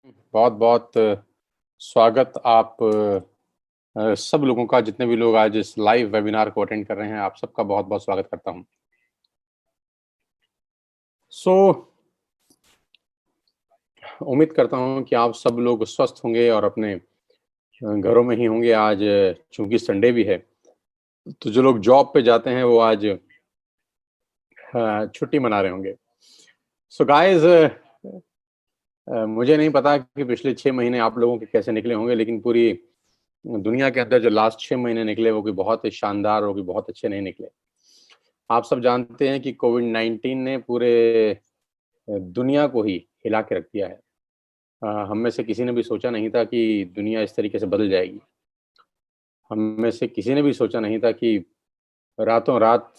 बहुत बहुत स्वागत आप सब लोगों का, जितने भी लोग आज इस लाइव वेबिनार को अटेंड कर रहे हैं, आप सबका बहुत बहुत स्वागत करता हूं। उम्मीद करता हूं कि आप सब लोग स्वस्थ होंगे और अपने घरों में ही होंगे। आज चूंकि संडे भी है, तो जो लोग जॉब पे जाते हैं वो आज छुट्टी मना रहे होंगे। सो गाइस, मुझे नहीं पता कि पिछले 6 महीने आप लोगों के कैसे निकले होंगे, लेकिन पूरी दुनिया के अंदर जो लास्ट 6 महीने निकले वो भी बहुत ही शानदार और भी बहुत अच्छे नहीं निकले। आप सब जानते हैं कि कोविड-19 ने पूरे दुनिया को ही हिला के रख दिया है। हम में से किसी ने भी सोचा नहीं था कि दुनिया इस तरीके से बदल जाएगी। हम में से किसी ने भी सोचा नहीं था कि रातों-रात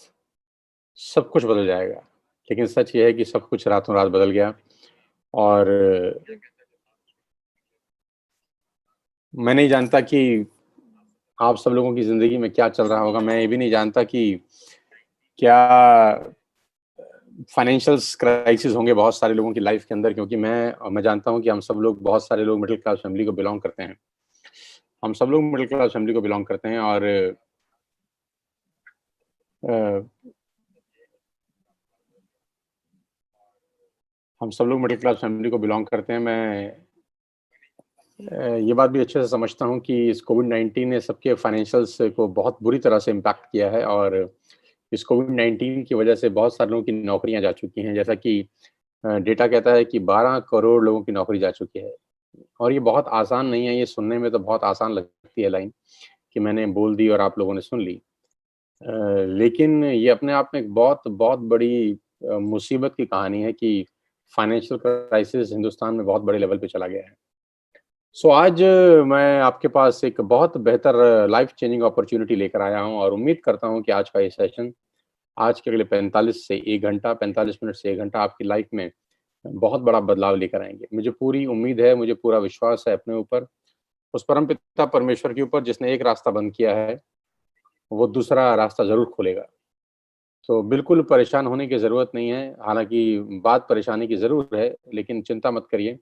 सब कुछ बदल जाएगा। लेकिन सच ये है कि सब कुछ रातों-रात बदल गया और मैं नहीं जानता कि आप सब लोगों की ज़िंदगी में क्या चल रहा होगा। मैं ये भी नहीं जानता कि क्या फाइनेंशियल्स क्राइसिस होंगे बहुत सारे लोगों की लाइफ के अंदर, क्योंकि मैं जानता हूँ कि हम सब लोग, बहुत सारे लोग मिडिल क्लास फैमिली को बिलॉन्ग करते हैं। हम सब लोग मिडिल क्लास फैमिली को बिलॉन्ग करते हैं और अ, हम सब लोग मिडिल क्लास फैमिली को बिलॉन्ग करते हैं। मैं ये बात भी अच्छे से समझता हूँ कि इस कोविड-19 ने सबके फाइनेंशियल्स को बहुत बुरी तरह से इम्पैक्ट किया है और इस कोविड-19 की वजह से बहुत सारे लोगों की नौकरियाँ जा चुकी हैं। जैसा कि डेटा कहता है कि 12 करोड़ लोगों की नौकरी जा चुकी है और ये बहुत आसान नहीं है। ये सुनने में तो बहुत आसान लगती है लाइन कि मैंने बोल दी और आप लोगों ने सुन ली। लेकिन ये अपने आप में एक बहुत बहुत बड़ी मुसीबत की कहानी है कि फाइनेंशियल क्राइसिस हिंदुस्तान में बहुत बड़े लेवल पे चला गया है। आज मैं आपके पास एक बहुत बेहतर लाइफ चेंजिंग अपॉर्च्युनिटी लेकर आया हूँ और उम्मीद करता हूँ कि आज का ये सेशन, आज के अगले 45 से 1 घंटा, 45 मिनट से 1 घंटा आपकी लाइफ में बहुत बड़ा बदलाव लेकर आएँगे। मुझे पूरी उम्मीद है, मुझे पूरा विश्वास है अपने ऊपर, उस परमपिता परमेश्वर के ऊपर जिसने एक रास्ता बंद किया है, वो दूसरा रास्ता ज़रूर खोलेगा। तो बिल्कुल परेशान होने की ज़रूरत नहीं है, हालाँकि बात परेशानी की ज़रूर है, लेकिन चिंता मत करिए।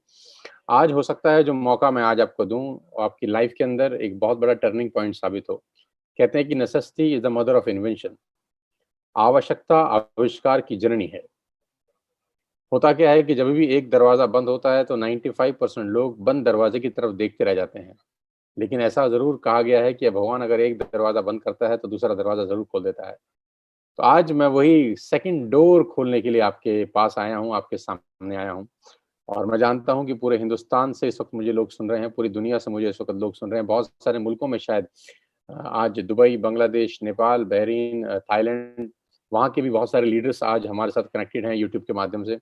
आज हो सकता है जो मौका मैं आज आपको दूँ, वो आपकी लाइफ़ के अंदर एक बहुत बड़ा टर्निंग पॉइंट साबित हो। कहते हैं कि necessity is the mother of invention. आवश्यकता आविष्कार की जननी है। होता क्या है कि जब भी एक दरवाज़ा बंद होता है, तो 95% लोग बंद दरवाजे की तरफ देखते रह जाते हैं। लेकिन ऐसा ज़रूर कहा गया है कि भगवान अगर एक दरवाज़ा बंद करता है, तो दूसरा दरवाज़ा ज़रूर खोल देता है। तो आज मैं वही सेकंड डोर खोलने के लिए आपके पास आया हूँ, आपके सामने आया हूँ और मैं जानता हूँ कि पूरे हिंदुस्तान से इस वक़्त मुझे लोग सुन रहे हैं, पूरी दुनिया से मुझे इस वक़्त लोग सुन रहे हैं, बहुत सारे मुल्कों में शायद आज Dubai, Bangladesh, Nepal, Bahrain, Thailand, वहाँ के भी बहुत सारे लीडर्स आज हमारे साथ कनेक्टेड हैं यूट्यूब के माध्यम से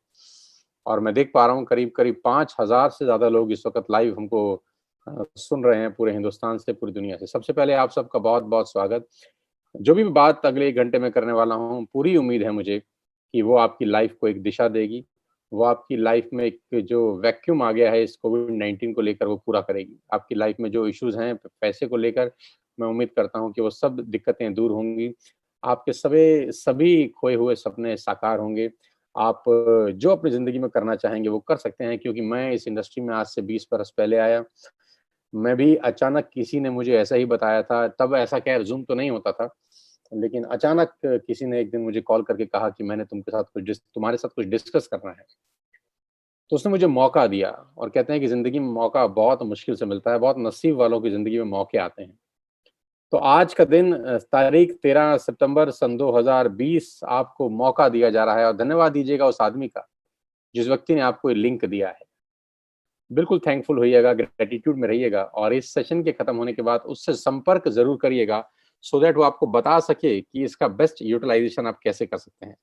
और मैं देख पा रहा हूँ करीब-करीब 5000 से ज़्यादा लोग इस वक़्त लाइव हमको सुन रहे हैं पूरे हिंदुस्तान से, पूरी दुनिया से। सबसे पहले आप सबका बहुत-बहुत स्वागत। जो भी बात अगले 1 घंटे में करने वाला हूँ, पूरी उम्मीद है मुझे कि वो आपकी लाइफ़ को एक दिशा देगी। वो आपकी लाइफ़ में एक जो वैक्यूम आ गया है इस कोविड-19 को लेकर, वो पूरा करेगी। आपकी लाइफ़ में जो इश्यूज़ हैं पैसे को लेकर, मैं उम्मीद करता हूँ कि वो सब दिक्कतें दूर होंगी। आपके सभी खोए हुए सपने साकार होंगे। आप जो अपनी ज़िंदगी में करना चाहेंगे वो कर सकते हैं, क्योंकि मैं इस इंडस्ट्री में आज से 20 बरस पहले आया। मैं भी अचानक किसी ने मुझे ऐसा ही बताया था, तब ऐसा खैर ज़ूम तो नहीं होता था। लेकिन अचानक किसी ने एक दिन मुझे कॉल करके कहा कि मैंने तुम्हारे साथ कुछ डिस्कस करना है। तो उसने मुझे मौका दिया और कहते हैं कि ज़िंदगी में मौका बहुत मुश्किल से मिलता है, बहुत नसीब वालों की ज़िंदगी में मौके आते हैं। तो आज का दिन तारीख 13 सितंबर सन 2020 आपको मौका दिया जा रहा है और धन्यवाद दीजिएगा उस आदमी का, जिस व्यक्ति ने आपको ये लिंक दिया है। बिल्कुल थैंकफुल होइएगा, ग्रैटिट्यूड में रहिएगा और इस सेशन के खत्म होने के बाद उससे संपर्क ज़रूर करिएगा, सो दैट वो आपको बता सके कि इसका बेस्ट यूटिलाइज़ेशन आप कैसे कर सकते हैं।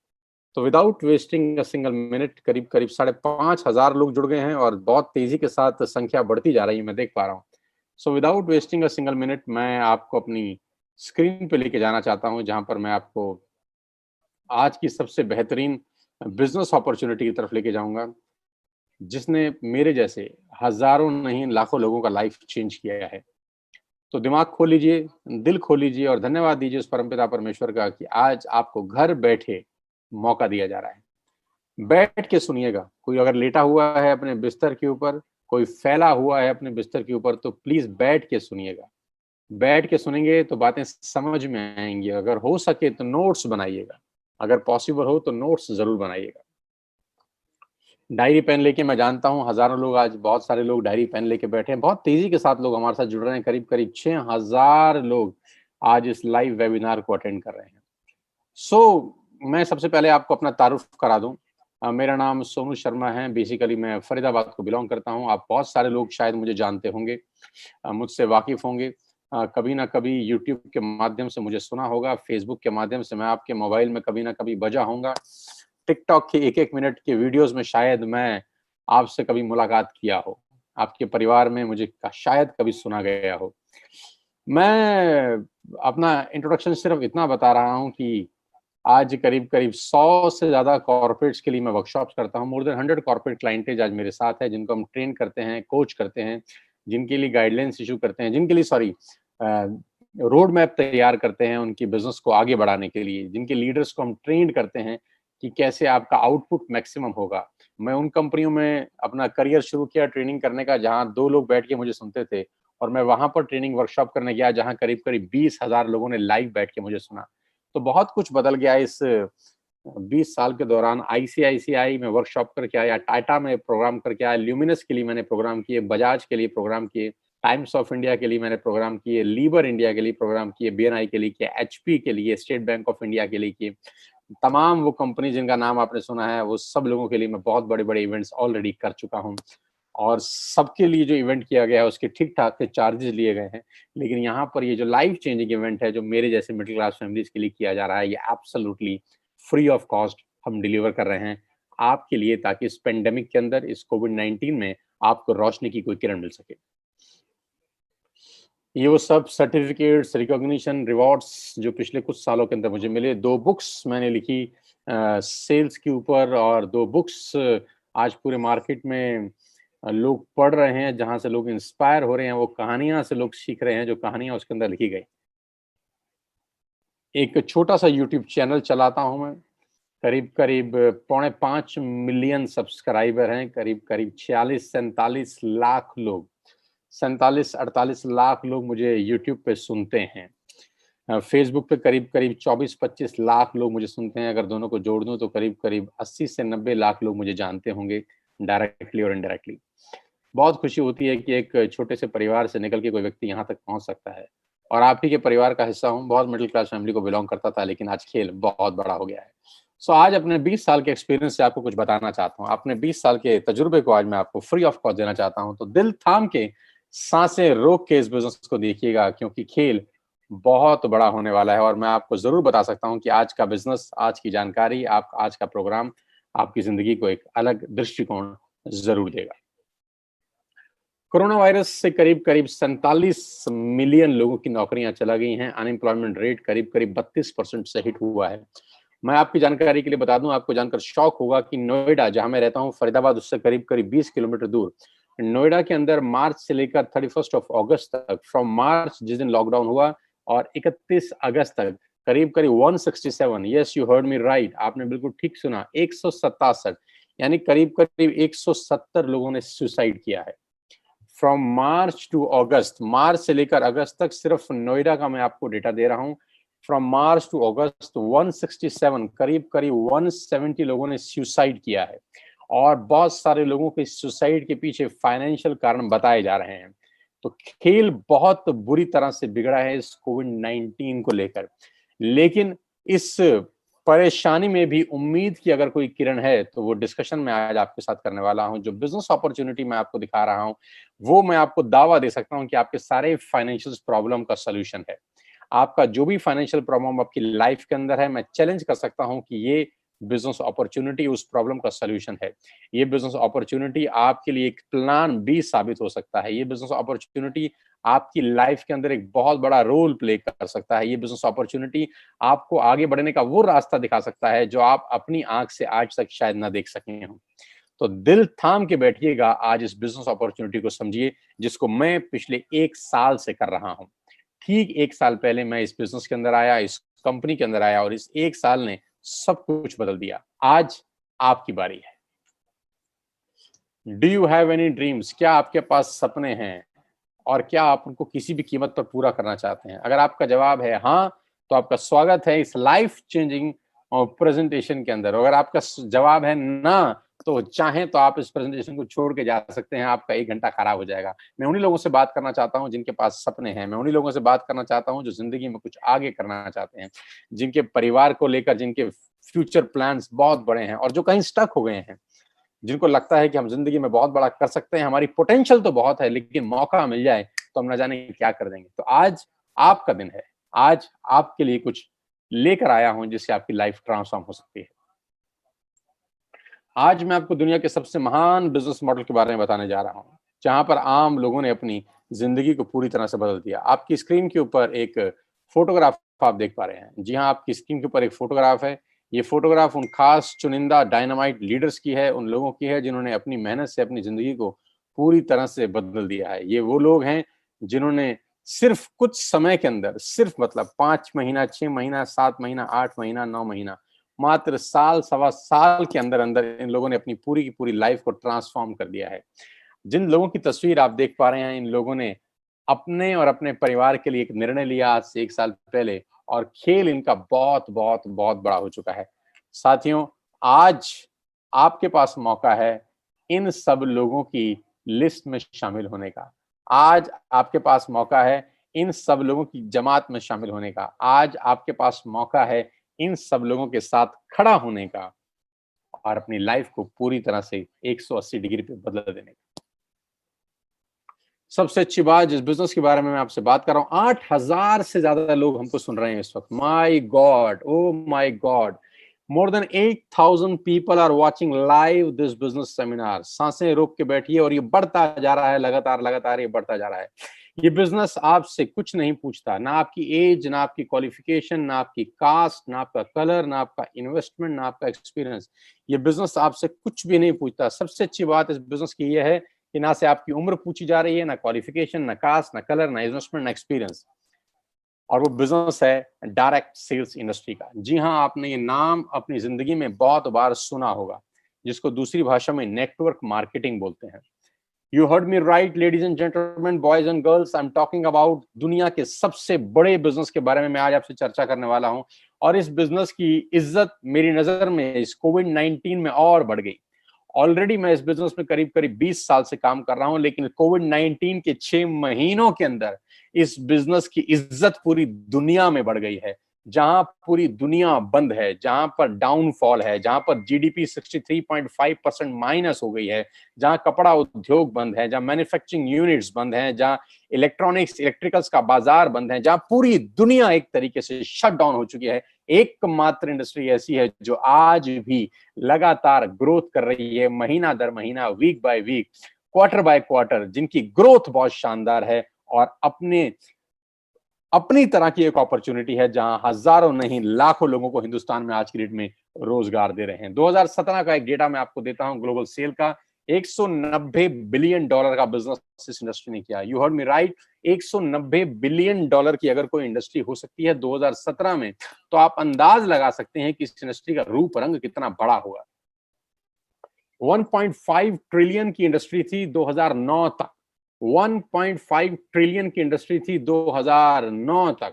तो without wasting a single minute करीब-करीब 5,500 लोग जुड़ गए हैं और बहुत तेज़ी के साथ संख्या बढ़ती जा रही है, मैं देख पा रहा हूँ। So without wasting a single minute मैं आपको अपनी स्क्रीन पे लेके जाना चाहता हूँ, जहाँ पर मैं आपको आज की सबसे बेहतरीन बिज़नेस अपॉर्च्युनिटी की तरफ लेके जाऊँगा, जिसने मेरे जैसे हज़ारों नहीं लाखों लोगों का लाइफ़ चेंज किया है। तो दिमाग खोल लीजिए, दिल खोल लीजिए और धन्यवाद दीजिए उस परमपिता परमेश्वर का कि आज आपको घर बैठे मौका दिया जा रहा है। बैठ के सुनिएगा, कोई अगर लेटा हुआ है अपने बिस्तर के ऊपर, कोई फैला हुआ है अपने बिस्तर के ऊपर तो प्लीज बैठ के सुनिएगा। बैठ के सुनेंगे तो बातें समझ में आएंगी। अगर हो सके तो नोट्स बनाइएगा, अगर पॉसिबल हो तो नोट्स जरूर बनाइएगा। डायरी पेन लेके, मैं जानता हूं हजारों लोग, आज बहुत सारे लोग डायरी पेन लेके बैठे हैं, बहुत तेजी के साथ लोग हमारे साथ जुड़ रहे हैं। करीब करीब 6000 लोग आज इस लाइव वेबिनार को अटेंड कर रहे हैं। मैं सबसे पहले आपको अपना तारुफ करा दूं। मेरा नाम सोनू शर्मा है। बेसिकली मैं फरीदाबाद को बिलोंग करता हूं। आप बहुत सारे लोग शायद मुझे जानते होंगे, मुझसे वाकिफ होंगे। कभी ना कभी यूट्यूब के माध्यम से मुझे सुना होगा, फेसबुक के माध्यम से मैं आपके मोबाइल में कभी ना कभी बजा होऊंगा, टिकटॉक के एक एक मिनट के वीडियोस में शायद मैं आपसे कभी मुलाकात किया हो, आपके परिवार में मुझे शायद कभी सुना गया हो। मैं अपना इंट्रोडक्शन सिर्फ इतना बता रहा हूं कि आज करीब करीब 100 से ज्यादा कॉर्पोरेट्स के लिए मैं वर्कशॉप्स करता हूं। मोर देन 100 कॉर्पोरेट क्लाइंटेज आज मेरे साथ है, जिनको हम ट्रेन करते हैं, कोच करते हैं, जिनके लिए गाइडलाइंस इशू करते हैं, जिनके लिए रोड मैप तैयार करते हैं उनकी बिजनेस को आगे बढ़ाने के लिए, जिनके लीडर्स को हम ट्रेन करते हैं कि कैसे आपका आउटपुट मैक्सिमम होगा। मैं उन कंपनियों में अपना करियर शुरू किया ट्रेनिंग करने का, जहां 2 लोग बैठ के मुझे सुनते थे, और मैं वहां पर ट्रेनिंग वर्कशॉप करने गया जहां करीब करीब 20,000 लोगों ने लाइव बैठ के मुझे सुना। तो बहुत कुछ बदल गया इस 20 साल के दौरान। आईसीआईसीआई में वर्कशॉप करके आया, टाटा में प्रोग्राम करके आया, ल्यूमिनस के लिए मैंने प्रोग्राम किए, बजाज के लिए प्रोग्राम किए, टाइम्स ऑफ इंडिया के लिए मैंने प्रोग्राम किए, लीवर इंडिया के लिए प्रोग्राम किए, बीएनआई के लिए किए, एचपी के लिए, स्टेट बैंक ऑफ इंडिया के लिए किए। तमाम वो कंपनी जिनका नाम आपने सुना है, वो सब लोगों के लिए मैं बहुत बड़े बड़े इवेंट्स ऑलरेडी कर चुका हूँ, और सबके लिए जो इवेंट किया गया है उसके ठीक ठाक के चार्जेस लिए गए हैं। लेकिन यहाँ पर ये जो लाइफ चेंजिंग इवेंट है, जो मेरे जैसे मिडिल क्लास फैमिलीज के लिए किया जा रहा है, ये एब्सोल्युटली फ्री ऑफ कॉस्ट हम डिलीवर कर रहे हैं आपके लिए, ताकि इस पेंडेमिक के अंदर, इस कोविड-19 में आपको रोशनी की कोई किरण मिल सके। ये वो सब सर्टिफिकेट्स, रिकॉग्निशन, रिवॉर्ड्स जो पिछले कुछ सालों के अंदर मुझे मिले। 2 बुक्स मैंने लिखी सेल्स के ऊपर, और 2 बुक्स आज पूरे मार्केट में लोग पढ़ रहे हैं, जहां से लोग इंस्पायर हो रहे हैं, वो कहानियां से लोग सीख रहे हैं जो कहानियां उसके अंदर लिखी गई। एक छोटा सा यूट्यूब चैनल चलाता हूं मैं, करीब करीब 4.5 मिलियन सब्सक्राइबर हैं, करीब करीब 46-47 लाख लोग, 47-48 लाख लोग मुझे यूट्यूब पे सुनते हैं। फेसबुक पे करीब करीब 24-25 लाख लोग मुझे सुनते हैं। अगर दोनों को जोड़ दूं तो करीब करीब 80 से 90 लाख लोग मुझे जानते होंगे, डायरेक्टली और इनडायरेक्टली। बहुत खुशी होती है कि एक छोटे से परिवार से निकल के कोई व्यक्ति यहाँ तक पहुँच सकता है, और आप ही के परिवार का हिस्सा हूँ। बहुत मिडिल क्लास फैमिली को बिलोंग करता था, लेकिन आज खेल बहुत बड़ा हो गया है। आज अपने 20 साल के एक्सपीरियंस से आपको कुछ बताना चाहता हूँ। अपने 20 साल के तजुर्बे को आज मैं आपको फ्री ऑफ कॉस्ट देना चाहता हूँ। तो दिल थाम के, सांसें रोक के इस बिजनेस को देखिएगा, क्योंकि खेल बहुत बड़ा होने वाला है। और मैं आपको जरूर बता सकता हूँ कि आज का बिजनेस, आज की जानकारी, आज का प्रोग्राम आपकी जिंदगी को एक अलग दृष्टिकोण जरूर देगा। कोरोना वायरस से करीब करीब 47 मिलियन लोगों की नौकरियां चला गई हैं। अनएम्प्लॉयमेंट रेट करीब करीब 32% से हिट हुआ है। मैं आपकी जानकारी के लिए बता दूं, आपको जानकर शॉक होगा कि नोएडा, जहां मैं रहता हूं, फरीदाबाद उससे करीब करीब 20 किलोमीटर दूर, नोएडा के अंदर मार्च से लेकर 31 अगस्त तक, फ्रॉम मार्च जिस दिन लॉकडाउन हुआ और 31 अगस्त तक, करीब करीब 167, yes you heard me right, आपने बिल्कुल ठीक सुना, 167, यानी करीब करीब 170 लोगों ने सुसाइड किया है। फ्रॉम मार्च टू अगस्त, मार्च से लेकर अगस्त तक, सिर्फ नोएडा का मैं आपको डेटा दे रहा हूं। फ्रॉम मार्च टू अगस्त 167, करीब करीब 170 लोगों ने सुसाइड किया है, और बहुत सारे लोगों के सुसाइड के पीछे फाइनेंशियल कारण बताए जा रहे हैं। तो खेल बहुत बुरी तरह से बिगड़ा है इस कोविड-19 को लेकर। लेकिन इस परेशानी में भी उम्मीद की अगर कोई किरण है, तो वो डिस्कशन मैं आज आपके साथ करने वाला हूं। जो बिजनेस अपॉर्चुनिटी मैं आपको दिखा रहा हूं, वो मैं आपको दावा दे सकता हूं कि आपके सारे फाइनेंशियल प्रॉब्लम का सॉल्यूशन है। आपका जो भी फाइनेंशियल प्रॉब्लम आपकी लाइफ के अंदर है, मैं चैलेंज कर सकता हूं कि ये बिजनेस अपॉर्चुनिटी उस प्रॉब्लम का सॉल्यूशन है। ये बिजनेस अपॉर्चुनिटी आपके लिए एक प्लान बी साबित हो सकता है। ये बिजनेस अपॉर्चुनिटी आपकी लाइफ के अंदर एक बहुत बड़ा रोल प्ले कर सकता है। ये बिजनेस अपॉर्चुनिटी आपको आगे बढ़ने का वो रास्ता दिखा सकता है जो आप अपनी आंख से आज तक शायद ना देख सके हों। तो दिल थाम के बैठिएगा, आज इस बिजनेस अपॉर्चुनिटी को समझिए, जिसको मैं पिछले 1 साल से कर रहा हूं। ठीक 1 साल पहले मैं इस बिजनेस के अंदर आया, इस कंपनी के अंदर आया, और इस 1 साल ने सब कुछ बदल दिया। आज आपकी बारी है। Do you have any dreams? क्या आपके पास सपने हैं और क्या आप उनको किसी भी कीमत पर पूरा करना चाहते हैं? अगर आपका जवाब है हाँ, तो आपका स्वागत है इस लाइफ चेंजिंग प्रेजेंटेशन के अंदर। अगर आपका जवाब है ना, तो चाहें तो आप इस प्रेजेंटेशन को छोड़ के जा सकते हैं, आपका 1 घंटा खराब हो जाएगा। मैं उन्हीं लोगों से बात करना चाहता हूँ जिनके पास सपने हैं, मैं उन्हीं लोगों से बात करना चाहता हूँ जो ज़िंदगी में कुछ आगे करना चाहते हैं, जिनके परिवार को लेकर जिनके फ्यूचर प्लान्स बहुत बड़े हैं और जो कहीं स्टक हो गए हैं, जिनको लगता है कि हम ज़िंदगी में बहुत बड़ा कर सकते हैं, हमारी पोटेंशियल तो बहुत है, लेकिन मौका मिल जाए तो हम ना जाने क्या कर देंगे। तो आज आपका दिन है, आज आपके लिए कुछ लेकर आया हूँ जिससे आपकी लाइफ ट्रांसफॉर्म हो सकती है। आज मैं आपको दुनिया के सबसे महान बिज़नेस मॉडल के बारे में बताने जा रहा हूँ, जहाँ पर आम लोगों ने अपनी ज़िंदगी को पूरी तरह से बदल दिया। आपकी स्क्रीन के ऊपर एक फ़ोटोग्राफ आप देख पा रहे हैं। जी हाँ, आपकी स्क्रीन के ऊपर एक फ़ोटोग्राफ है। ये फ़ोटोग्राफ उन खास चुनिंदा डायनामाइट लीडर्स की है, उन लोगों की है जिन्होंने अपनी मेहनत से अपनी ज़िंदगी को पूरी तरह से बदल दिया है। ये वो लोग हैं जिन्होंने सिर्फ़ कुछ समय के अंदर, सिर्फ़ मतलब 5 महीना, 6 महीना, 7 महीना, 8 महीना, 9 महीना, मात्र साल, सवा साल के अंदर-अंदर इन लोगों ने अपनी पूरी की पूरी लाइफ को ट्रांसफ़ॉर्म कर दिया है। जिन लोगों की तस्वीर आप देख पा रहे हैं, इन लोगों ने अपने और अपने परिवार के लिए एक निर्णय लिया आज से 1 साल पहले और खेल इनका बहुत, बहुत, बहुत बड़ा हो चुका है। साथियों, आज आपके पास मौका है इन सब लोगों की लिस्ट में शामिल होने का। आज आपके पास मौका है इन सब लोगों की जमात में शामिल होने का। आज आपके पास मौका है इन सब लोगों के साथ खड़ा होने का और अपनी लाइफ को पूरी तरह से 180 डिग्री पे बदल देने का। सबसे अच्छी बात जिस बिज़नेस के बारे में मैं आपसे बात कर रहा हूँ, 8,000 से ज़्यादा लोग हमको सुन रहे हैं इस वक़्त। My god! Oh my god! More than 8,000 people are watching live this business seminar. साँसें रोक के बैठिए और ये बढ़ता जा रहा है लगातार ये बढ़ता जा रहा है। ये बिज़नेस आपसे कुछ नहीं पूछता, ना आपकी एज, ना आपकी क्वालिफ़िकेशन, ना आपकी कास्ट, ना आपका कलर, ना आपका इन्वेस्टमेंट, ना आपका एक्सपीरियंस। ये बिज़नेस आपसे कुछ भी नहीं पूछता। सबसे अच्छी बात इस बिज़नेस की ये है कि ना से आपकी उम्र पूछी जा रही है, ना क्वालिफिकेशन, ना कास्ट, ना कलर, ना इन्वेस्टमेंट, ना एक्सपीरियंस। और वो बिजनेस है डायरेक्ट सेल्स इंडस्ट्री का। जी हाँ, आपने ये नाम अपनी जिंदगी में बहुत बार सुना होगा, जिसको दूसरी भाषा में नेटवर्क मार्केटिंग बोलते हैं। You heard me right ladies and gentleman, boys and girls, I am talking about दुनिया के सबसे बड़े बिजनेस के बारे में मैं आज आपसे चर्चा करने वाला हूं। और इस बिजनेस की इज्जत मेरी नजर में इस कोविड-19 में और बढ़ गई। ऑलरेडी मैं इस बिजनेस में करीब-करीब 20 साल से काम कर रहा हूं, लेकिन कोविड-19 के 6 महीनों के अंदर इस बिजनेस की इज्जत पूरी दुनिया में बढ़ गई है। जहां पूरी दुनिया बंद है, जहां पर डाउनफॉल है, जहां पर जीडीपी 63.5% माइनस हो गई है, जहां कपड़ा उद्योग बंद है, जहां मैन्युफैक्चरिंग यूनिट्स बंद हैं, जहां इलेक्ट्रॉनिक्स, इलेक्ट्रिकल्स का बाजार बंद है, जहां पूरी दुनिया एक तरीके से शट डाउन हो चुकी है, एकमात्र इंडस्ट्री ऐसी है जो आज भी लगातार ग्रोथ कर रही है, महीना दर महीना, week by week, quarter by quarter, जिनकी ग्रोथ बहुत शानदार है और अपनी तरह की एक अपॉर्चुनिटी है जहां हजारों नहीं लाखों लोगों को हिंदुस्तान में आज की डेट में रोजगार दे रहे हैं। 2017 का एक डेटा मैं आपको देता हूं ग्लोबल सेल का, 190 बिलियन डॉलर का बिजनेस इस इंडस्ट्री ने किया। You heard me right, 190 billion dollar की अगर कोई इंडस्ट्री हो सकती है 2017 में, तो आप अंदाज लगा सकते हैं कि इस इंडस्ट्री का रूप रंग कितना बड़ा होगा। 1.5 ट्रिलियन की इंडस्ट्री थी 2009 तक। 1.5 ट्रिलियन की इंडस्ट्री थी 2009 तक।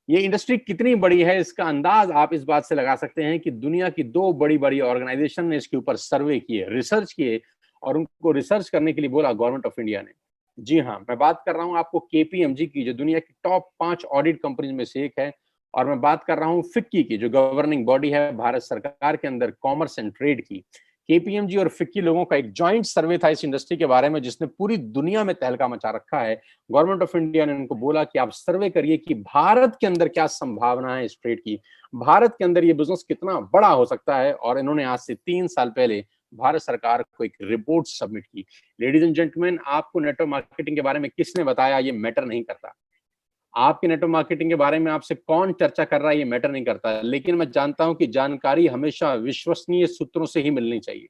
ये इंडस्ट्री कितनी बड़ी है इसका अंदाज आप इस बात से लगा सकते हैं कि दुनिया की 2 बड़ी-बड़ी ऑर्गेनाइजेशन ने इसके ऊपर सर्वे किए, रिसर्च किए और उनको रिसर्च करने के लिए बोला गवर्नमेंट ऑफ इंडिया ने। जी हाँ, मैं बात कर रहा हूं आपको केपीएमजी की, जो दुनिया की टॉप 5 ऑडिट कंपनीज में से एक है, और मैं बात कर रहा हूं फिक्की की, जो गवर्निंग बॉडी है भारत सरकार के अंदर कॉमर्स एंड ट्रेड की। केपीएमजी और फिक्की लोगों का एक जॉइंट सर्वे था इस इंडस्ट्री के बारे में, जिसने पूरी दुनिया में तहलका मचा रखा है। गवर्नमेंट ऑफ इंडिया ने उनको बोला कि आप सर्वे करिए कि भारत के अंदर क्या संभावना है इस ट्रेड की, भारत के अंदर ये बिजनेस कितना बड़ा हो सकता है। और इन्होंने आज से 3 साल पहले भारत सरकार को एक रिपोर्ट सबमिट की। लेडीज एंड जेंटलमैन, आपको नेटवर्क मार्केटिंग के बारे में किसने बताया ये मैटर नहीं करता। आपके नेटवर्क मार्केटिंग के बारे में आपसे कौन चर्चा कर रहा है ये मैटर नहीं करता, लेकिन मैं जानता हूं कि जानकारी हमेशा विश्वसनीय सूत्रों से ही मिलनी चाहिए।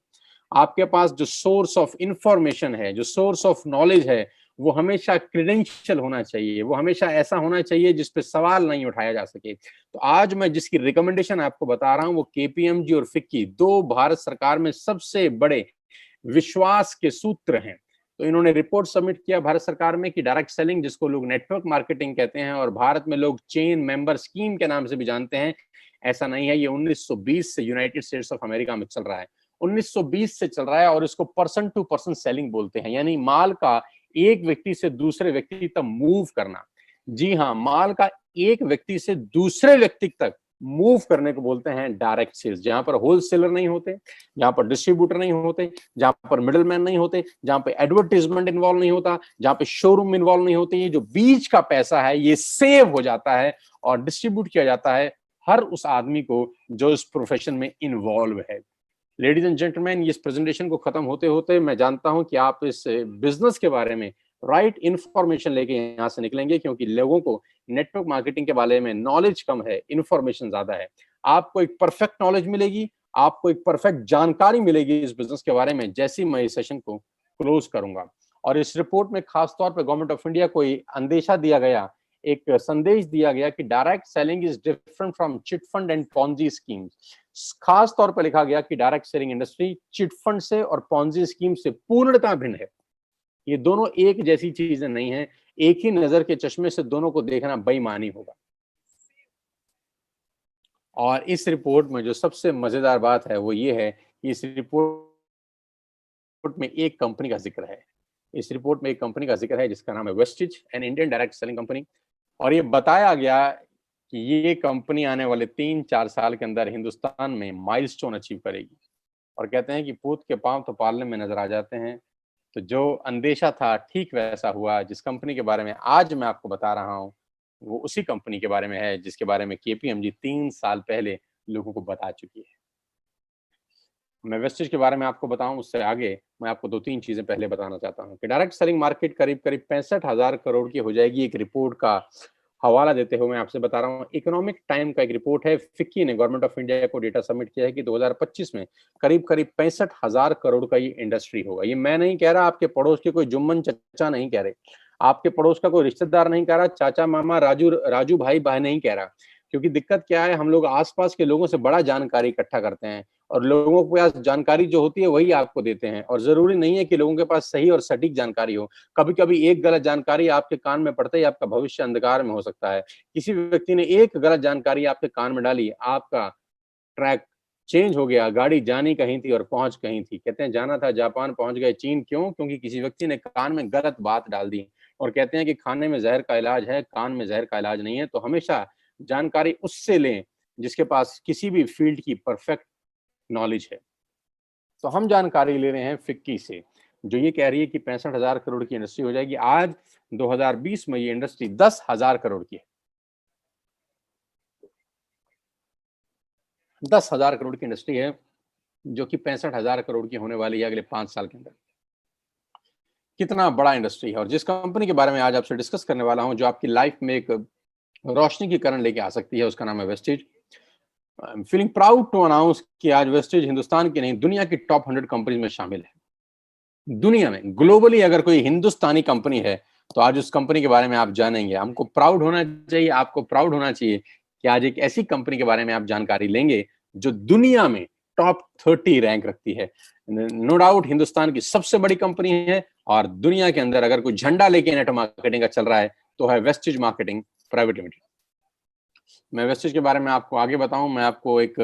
आपके पास जो सोर्स ऑफ इंफॉर्मेशन है, जो सोर्स ऑफ नॉलेज है, वो हमेशा क्रेडेंशियल होना चाहिए, वो हमेशा ऐसा होना चाहिए जिस पे सवाल नहीं उठाया जा सके। तो आज मैं जिसकी रिकमेंडेशन आपको बता रहा हूं वो केपीएमजी और फिक्की, 2 भारत सरकार में सबसे बड़े विश्वास के सूत्र हैं। तो इन्होंने रिपोर्ट सबमिट किया भारत सरकार में कि डायरेक्ट सेलिंग, जिसको लोग नेटवर्क मार्केटिंग कहते हैं और भारत में लोग चेन मेंबर स्कीम के नाम से भी जानते हैं, ऐसा नहीं है। ये 1920 से यूनाइटेड स्टेट्स ऑफ अमेरिका में चल रहा है, 1920 से चल रहा है, और इसको पर्सन टू पर्सन सेलिंग बोलते हैं, यानी माल का एक व्यक्ति से दूसरे व्यक्ति तक मूव करना। जी हाँ, माल का एक व्यक्ति से दूसरे व्यक्ति तक मूव करने को बोलते हैं डायरेक्ट सेल्स, जहां पर होलसेलर नहीं होते, जहां पर डिस्ट्रीब्यूटर नहीं होते, जहां पर मिडलमैन नहीं होते, जहां पे एडवर्टाइजमेंट इन्वॉल्व नहीं होता, जहां पे शोरूम इन्वॉल्व नहीं होते। ये जो बीच का पैसा है ये सेव हो जाता है और डिस्ट्रीब्यूट किया जाता है हर उस आदमी को जो इस प्रोफेशन में इन्वॉल्व है। लेडीज एंड जेंटलमैन, इस प्रेजेंटेशन को खत्म होते होते मैं जानता हूं कि आप इस बिजनेस के बारे में राइट इंफॉर्मेशन लेके यहाँ से निकलेंगे, क्योंकि लोगों को नेटवर्क मार्केटिंग के बारे में नॉलेज कम है, इंफॉर्मेशन ज्यादा है। आपको एक परफेक्ट नॉलेज मिलेगी, आपको एक परफेक्ट जानकारी मिलेगी इस बिजनेस के बारे में जैसे ही मैं इस सेशन को क्लोज करूंगा। और इस रिपोर्ट में खासतौर पर गवर्नमेंट ऑफ इंडिया को अंदेशा दिया गया, एक संदेश दिया गया कि direct selling is different from chit fund and Ponzi schemes. खास तौर पर लिखा गया कि direct selling industry chit fund से और पॉन्जी स्कीम से पूर्णतः भिन्न है। ये दोनों एक जैसी चीजें नहीं है, एक ही नजर के चश्मे से दोनों को देखना बेईमानी होगा। और इस रिपोर्ट में जो सबसे मजेदार बात है वो ये है कि इस रिपोर्ट में एक कंपनी का जिक्र है। इस रिपोर्ट में एक कंपनी का जिक्र है जिसका नाम है Vestige, an Indian direct selling company. और ये बताया गया कि ये कंपनी आने वाले 3-4 साल के अंदर हिंदुस्तान में माइलस्टोन अचीव करेगी। और कहते हैं कि पूत के पांव तो पालने में नजर आ जाते हैं। तो जो अंदेशा था ठीक वैसा हुआ। जिस कंपनी के बारे में आज मैं आपको बता रहा हूं वो उसी कंपनी के बारे में है जिसके बारे में केपीएमजी 3 साल पहले लोगों को बता चुकी है। मैं वेस्टेज के बारे में आपको बताऊं उससे आगे मैं आपको 2-3 चीजें पहले बताना चाहता हूं कि डायरेक्ट सेलिंग मार्केट करीब 65,000 करोड़ की हो जाएगी। एक रिपोर्ट का हवाला देते हुए मैं आपसे बता रहा हूं, इकोनॉमिक टाइम का एक रिपोर्ट है, फिक्की ने गवर्नमेंट ऑफ इंडिया को डेटा सबमिट किया है कि 2025 में करीब 65,000 करोड़ का ये इंडस्ट्री होगा। ये मैं नहीं कह रहा, आपके पड़ोस के कोई जुम्मन चचा नहीं कह रहे, आपके पड़ोस का कोई रिश्तेदार नहीं कह रहा, चाचा मामा राजू भाई बहन नहीं कह रहा। क्योंकि दिक्कत क्या है, हम लोग आसपास के लोगों से बड़ा जानकारी इकट्ठा करते हैं और लोगों के पास जानकारी जो होती है वही आपको देते हैं, और जरूरी नहीं है कि लोगों के पास सही और सटीक जानकारी हो। कभी कभी एक गलत जानकारी आपके कान में पड़ते ही आपका भविष्य अंधकार में हो सकता है। किसी व्यक्ति ने एक गलत जानकारी आपके कान में डाली, आपका ट्रैक चेंज हो गया, गाड़ी जानी कहीं थी और पहुंच कहीं थी। कहते हैं जाना था जापान, पहुंच गए चीन। क्यों? क्योंकि किसी व्यक्ति ने कान में गलत बात डाल दी। और कहते हैं कि खाने में जहर का इलाज है, कान में जहर का इलाज नहीं है। तो हमेशा जानकारी उससे लें जिसके पास किसी भी फील्ड की परफेक्ट नॉलेज है। तो हम जानकारी ले रहे हैं फिक्की से, जो ये कह रही है कि 65,000 करोड़ की इंडस्ट्री हो जाएगी। आज 2020 में ये इंडस्ट्री 10,000 करोड़ की है। 10,000 करोड़ की इंडस्ट्री है जो कि 65,000 करोड़ की होने वाली है अगले 5 साल के अंदर। कितना बड़ा इंडस्ट्री है। और जिस कंपनी के बारे में आज आपसे डिस्कस करने वाला हूं, जो आपकी लाइफ में एक रोशनी की किरण लेके आ सकती है, उसका नाम है wastage. I am feeling proud to announce कि आज वेस्टेज हिंदुस्तान की नहीं दुनिया की टॉप 100 कंपनीज में शामिल है। दुनिया में ग्लोबली अगर कोई हिंदुस्तानी कंपनी है तो आज उस कंपनी के बारे में आप जानेंगे। हमको प्राउड होना चाहिए, आपको प्राउड होना चाहिए कि आज एक ऐसी कंपनी के बारे में आप जानकारी लेंगे जो दुनिया में टॉप 30 रैंक रखती है। नो डाउट हिंदुस्तान की सबसे बड़ी कंपनी है और दुनिया के अंदर अगर कोई झंडा लेके नेटवर्क मार्केटिंग का चल रहा है तो है वेस्टेज मार्केटिंग प्राइवेट लिमिटेड। मैं वेस्टेज के बारे में आपको आगे बताऊं, मैं आपको एक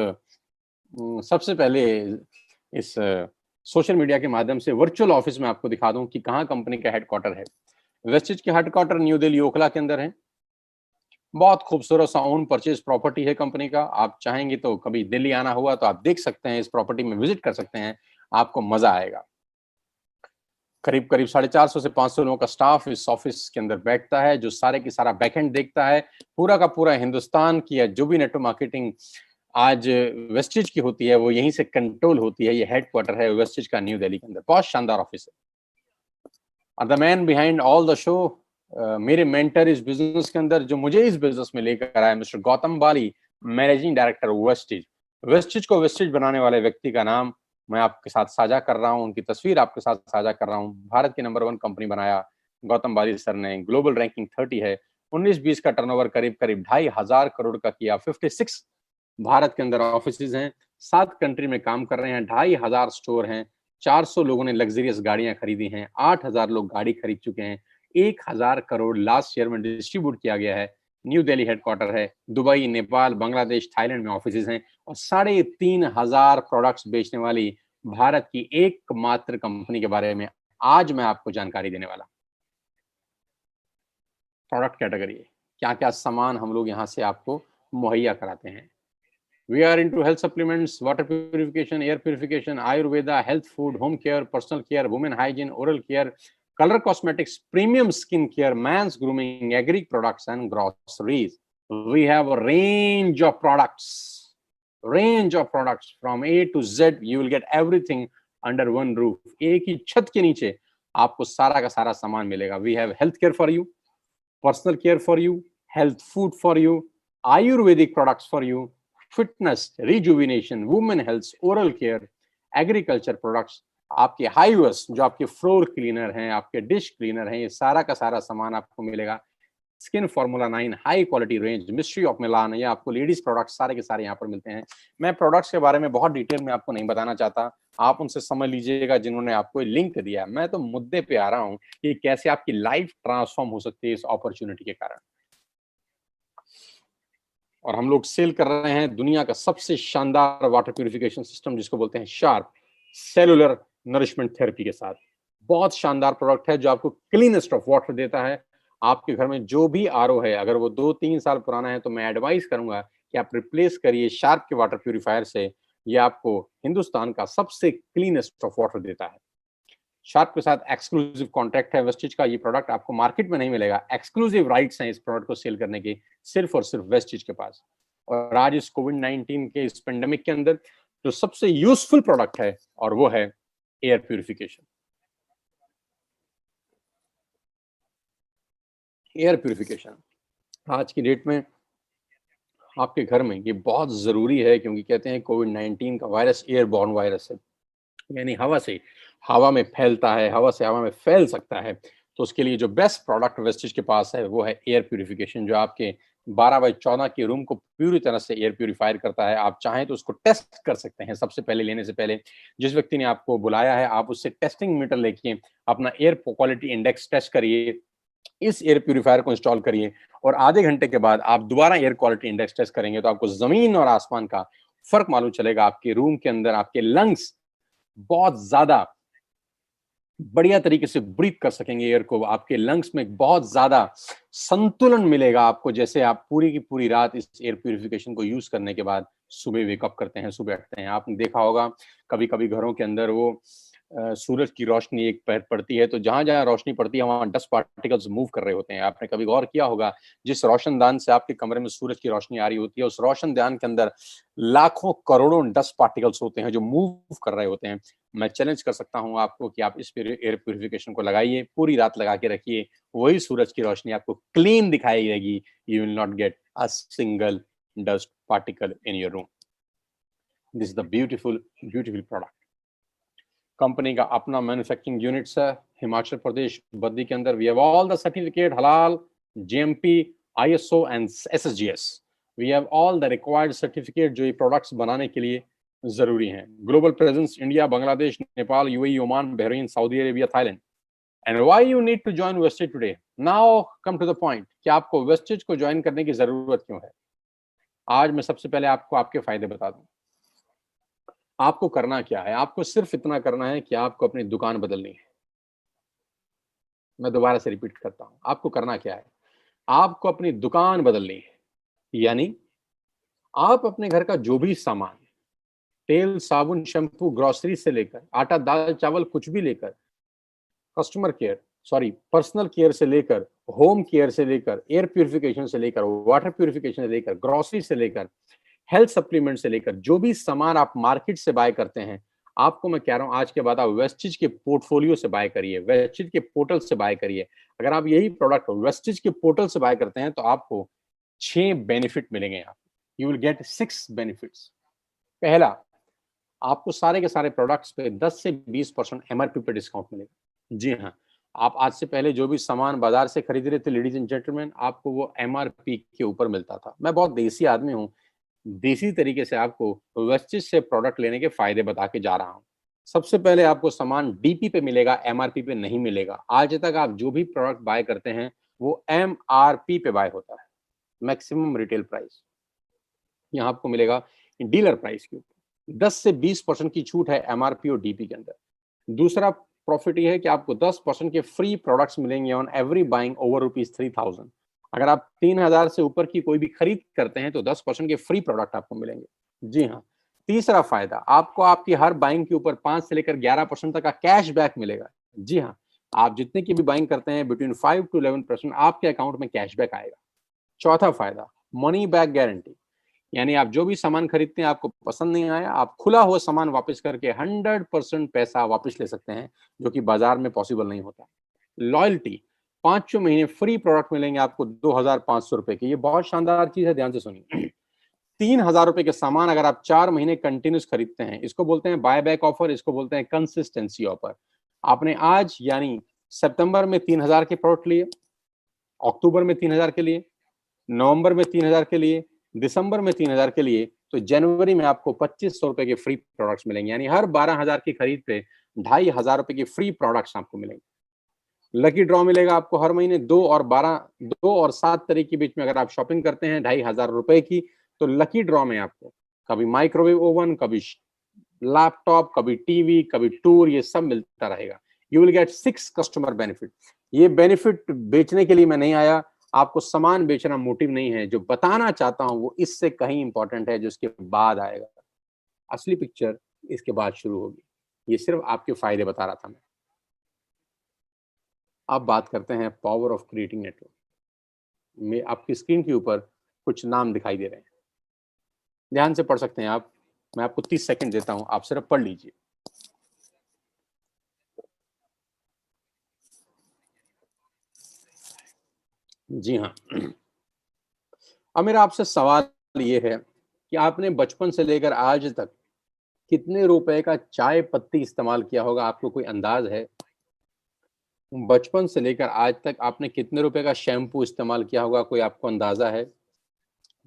सबसे पहले इस सोशल मीडिया के माध्यम से वर्चुअल ऑफिस में आपको दिखा दूं कि कहां कंपनी का हेडक्वार्टर है। वेस्टेज के हेडक्वार्टर न्यू दिल्ली ओखला के अंदर है। बहुत खूबसूरत सा ओन परचेज प्रॉपर्टी है कंपनी का। आप चाहेंगे तो कभी दिल्ली आना हुआ तो आप देख सकते हैं, इस प्रॉपर्टी में विजिट कर सकते हैं, आपको मजा आएगा। करीब करीब 450 से 500 लोगों का स्टाफ इस ऑफिस के अंदर बैठता है, जो सारे की सारा बैकएंड देखता है। पूरा का पूरा हिंदुस्तान की जो भी नेटवर्क मार्केटिंग आज वेस्टेज की होती है वो यहीं से कंट्रोल होती है। ये हेडक्वार्टर है वेस्टेज का न्यू दिल्ली के अंदर। बहुत शानदार ऑफिस है। The man behind all the show, मेरे मेंटर इस बिजनेस के अंदर जो मुझे इस बिजनेस में लेकर आया, मिस्टर गौतम बाली, मैनेजिंग डायरेक्टर वेस्टेज। वेस्टेज को वेस्टेज बनाने वाले व्यक्ति का नाम मैं आपके साथ साझा कर रहा हूं, उनकी तस्वीर आपके साथ साझा कर रहा हूं। भारत की नंबर 1 कंपनी बनाया गौतम बाली सर ने। ग्लोबल रैंकिंग 30 है। 19-20 का टर्नओवर करीब करीब 2,500 करोड़ का किया। 56 भारत के अंदर ऑफिस हैं, 7 कंट्री में काम कर रहे हैं, 2,500 स्टोर हैं, 400 लोगों ने लग्जरियस गाड़ियां खरीदी हैं, 8,000 लोग गाड़ी खरीद चुके हैं, 1,000 करोड़ लास्ट ईयर में डिस्ट्रीब्यूट किया गया है। न्यू दिल्ली हेडक्वार्टर है, दुबई, नेपाल, बांग्लादेश, थाईलैंड में ऑफिसेज हैं और 3,500 प्रोडक्ट्स बेचने वाली भारत की एकमात्र कंपनी के बारे में आज मैं आपको जानकारी देने वाला। प्रोडक्ट कैटेगरी, क्या-क्या सामान हम लोग यहाँ से आपको मुहैया कराते हैं। We are into health supplements, water purification, air purification, Ayurveda, health food, home care, personal care, women hygiene, oral care, color cosmetics, premium skin care, man's grooming, agri products, and groceries. We have a range of products from A to Z. You will get everything under one roof. एक ही छत के नीचे आपको सारा का सारा सामान मिलेगा. We have health care for you, personal care for you, health food for you, Ayurvedic products for you, fitness, rejuvenation, women health, oral care, agriculture products, आपके हाईवेस जो आपके फ्लोर क्लीनर हैं, आपके डिश क्लीनर हैं, ये सारा का सारा सामान आपको मिलेगा. Skin formula 9 high quality range, mystery of Milan, ये आपको लेडीज प्रोडक्ट्स सारे के सारे यहाँ पर मिलते हैं. मैं प्रोडक्ट्स के बारे में बहुत डिटेल में आपको नहीं बताना चाहता, आप उनसे समझ लीजिएगा जिन्होंने आपको लिंक दिया. मैं तो मुद्दे पे आ रहा हूँ कि कैसे आपकी लाइफ ट्रांसफॉर्म हो सकती है इस अपॉर्चुनिटी के कारण. और हम लोग सेल कर रहे हैं दुनिया का सबसे शानदार वाटर प्यूरिफिकेशन सिस्टम जिसको बोलते हैं शार्प सेलुलर नरिशमेंट थेरेपी के साथ. बहुत शानदार प्रोडक्ट है जो आपको क्लीनेस्ट ऑफ वाटर देता है. आपके घर में जो भी आरओ है, अगर वो 2-3 साल पुराना है तो मैं एडवाइस करूंगा कि आप रिप्लेस करिए शार्प के वाटर प्यूरिफायर से. ये आपको हिंदुस्तान का सबसे क्लीनेस्ट ऑफ वाटर देता है. शार्प के साथ एक्सक्लूसिव कॉन्ट्रैक्ट है वेस्टिज का. ये प्रोडक्ट आपको मार्केट में नहीं मिलेगा. एक्सक्लूसिव राइट्स हैं इस प्रोडक्ट को सेल करने के सिर्फ और सिर्फ वेस्टिज के पास. और आज इस कोविड-19 के इस पेंडेमिक के अंदर जो सबसे यूजफुल प्रोडक्ट है और वो है एयर प्यूरिफिकेशन. एयर प्यूरिफिकेशन आज की डेट में आपके घर में ये बहुत जरूरी है क्योंकि कहते हैं कोविड-19 का वायरस एयरबॉर्न वायरस है, यानी हवा में फैलता है, हवा से हवा में फैल सकता है. तो उसके लिए जो बेस्ट प्रोडक्ट वेस्टिज के पास है वो है एयर प्यूरिफिकेशन, जो आपके 12x14 के रूम को पूरी तरह से एयर प्यूरिफायर करता है. आप चाहें तो उसको टेस्ट कर सकते हैं. सबसे पहले लेने से पहले जिस व्यक्ति ने आपको बुलाया है आप उससे टेस्टिंग मीटर लेके अपना एयर क्वालिटी इंडेक्स टेस्ट करिए, इस एयर प्यूरिफायर को इंस्टॉल करिए और आधे घंटे के बाद आप दोबारा एयर क्वालिटी इंडेक्स टेस्ट करेंगे तो आपको जमीन और आसमान का फर्क मालूम चलेगा. आपके रूम के अंदर आपके लंग्स बहुत ज्यादा बढ़िया तरीके से ब्रीथ कर सकेंगे एयर को. आपके लंग्स में बहुत ज्यादा संतुलन मिलेगा आपको, जैसे आप पूरी की पूरी रात इस एयर प्यूरिफिकेशन को यूज करने के बाद सुबह वेकअप करते हैं, सुबह उठते हैं. आपने देखा होगा कभी कभी घरों के अंदर वो सूरज की रोशनी एक पड़ती है तो जहां जहां रोशनी पड़ती है वहां डस्ट पार्टिकल्स मूव कर रहे होते हैं. आपने कभी गौर किया होगा जिस रोशनदान से आपके कमरे में सूरज की रोशनी आ रही होती है उस रोशनदान के अंदर लाखों करोड़ों डस्ट पार्टिकल्स होते हैं जो मूव कर रहे होते हैं. मैं चैलेंज कर सकता हूं आपको कि आप इस एयर प्यूरिफिकेशन को लगाइए, पूरी रात लगा के रखिए, वही सूरज की रोशनी आपको क्लीन दिखाई देगी. You will not get a single dust particle in your room. This is the beautiful product. Company का अपना मैन्युफैक्चरिंग यूनिट्स है हिमाचल प्रदेश बद्दी के अंदर. We have all the certificate halal, GMP, ISO and SSGS. We have all the required certificate जो ये products बनाने के लिए जरूरी हैं. Global presence India, Bangladesh, Nepal, UAE, Oman, Bahrain, Saudi Arabia, Thailand. And why you need to join wastage today? Now come to the point कि आपको wastage को ज्वाइन करने की जरूरत क्यों है. आज मैं सबसे पहले आपको आपके फायदे बता दूं. आपको करना क्या है? आपको सिर्फ इतना करना है कि आपको अपनी दुकान बदलनी है. मैं दोबारा से रिपीट करता हूं, आपको करना क्या है? आपको अपनी दुकान बदलनी है. यानी आप अपने घर का जो भी सामान, तेल, साबुन, शैम्पू, ग्रोसरी से लेकर आटा, दाल, चावल कुछ भी लेकर, कस्टमर केयर पर्सनल केयर से लेकर, होम केयर से लेकर, एयर प्यूरिफिकेशन से लेकर, वाटर प्यूरिफिकेशन से लेकर, ग्रोसरी से लेकर, हेल्थ सप्लीमेंट से लेकर, जो भी सामान आप मार्केट से बाय करते हैं, आपको मैं कह रहा हूं आज के बाद आप वेस्टिज के पोर्टफोलियो से बाय करिए, वेस्टिज के पोर्टल से बाय करिए. अगर आप यही प्रोडक्ट वेस्टिज के पोर्टल से बाय करते हैं तो आपको 6 बेनिफिट मिलेंगे. आप यू विल गेट 6 बेनिफिट्स. पहला, आपको सारे के सारे प्रोडक्ट्स पे 10 से 20% एमआरपी पे डिस्काउंट मिलेगा. जी हाँ, आप आज से पहले जो भी सामान बाजार से खरीद रहे थे लेडीज एंड जेंटलमैन, आपको वो एमआरपी के ऊपर मिलता था. मैं बहुत देसी आदमी हूँ, देसी तरीके से आपको वेस्टिज से प्रोडक्ट लेने के फायदे बता के जा रहा हूँ. सबसे पहले आपको सामान डीपी पे मिलेगा, एमआरपी पे नहीं मिलेगा। आज तक आप जो भी प्रोडक्ट बाय करते हैं वो एमआरपी पे बाय होता है, मैक्सिमम रिटेल प्राइस। यहाँ आपको मिलेगा डीलर प्राइस के ऊपर 10 से 20% की छूट है एमआरपी और डीपी के अंदर। दूसरा प्रॉफिट ये है कि आपको 10% के फ्री प्रोडक्ट्स मिलेंगे ऑन एवरी बाइंग ओवर ₹3000। अगर आप 3000 से ऊपर की कोई भी खरीद करते हैं तो 10% के फ्री प्रोडक्ट आपको मिलेंगे। जी हाँ। तीसरा फायदा, आपको आपकी हर बाइंग के ऊपर 5 से लेकर 11% तक का कैश बैक मिलेगा। जी हाँ, आप जितने की भी बाइंग करते हैं बिटवीन 5 टू 11% आपके अकाउंट में कैश बैक आएगा। चौथा फायदा, मनी बैक गारंटी, यानी आप जो भी सामान खरीदते हैं आपको पसंद नहीं आया, आप खुला हुआ सामान वापस करके 100% पैसा वापस ले सकते हैं, जो कि बाजार में पॉसिबल नहीं होता। लॉयल्टी, 5 महीने फ्री प्रोडक्ट मिलेंगे आपको ₹2500 के। ये बहुत शानदार चीज है, ध्यान से सुनिए। ₹3000 के सामान अगर आप 4 महीने कंटिन्यूस खरीदते हैं, इसको बोलते हैं बाय बैक ऑफर, इसको बोलते हैं कंसिस्टेंसी ऑफर। आपने आज यानी सितंबर में 3000 के प्रोडक्ट लिए, अक्टूबर में 3000 के लिए, नवंबर में 3000 के लिए, दिसंबर में 3000 के लिए, तो जनवरी में आपको ₹2500 के फ्री प्रोडक्ट्स मिलेंगे। यानी हर 12000 की खरीद पे ₹2500 के फ्री प्रोडक्ट्स आपको मिलेंगे। लकी ड्रॉ मिलेगा आपको हर महीने 2 और 7 तारीख के बीच में। अगर आप शॉपिंग करते हैं ₹2500 की, तो लकी ड्रॉ में आपको कभी माइक्रोवेव ओवन, कभी लैपटॉप, कभी टीवी, कभी टूर, ये सब मिलता रहेगा। You will get 6 customer benefit. ये बेनिफिट बेचने के लिए मैं नहीं आया, आपको सामान बेचना मोटिव नहीं है। जो बताना चाहता हूं वो इससे कहीं इंपॉर्टेंट है, जो इसके बाद आएगा। असली पिक्चर इसके बाद शुरू होगी। ये सिर्फ आपके फायदे बता रहा था मैं। अब बात करते हैं पावर ऑफ क्रिएटिंग नेटवर्क में। आपकी स्क्रीन के ऊपर कुछ नाम दिखाई दे रहे हैं, ध्यान से पढ़ सकते हैं आप। मैं आपको 30 सेकंड देता हूं, आप सिर्फ पढ़ लीजिए। जी हाँ। अब मेरा आपसे सवाल ये है कि आपने बचपन से लेकर आज तक कितने रुपए का चाय पत्ती इस्तेमाल किया होगा, आपको कोई अंदाज है? बचपन से लेकर आज तक आपने कितने रुपए का शैम्पू इस्तेमाल किया होगा, कोई आपको अंदाजा है?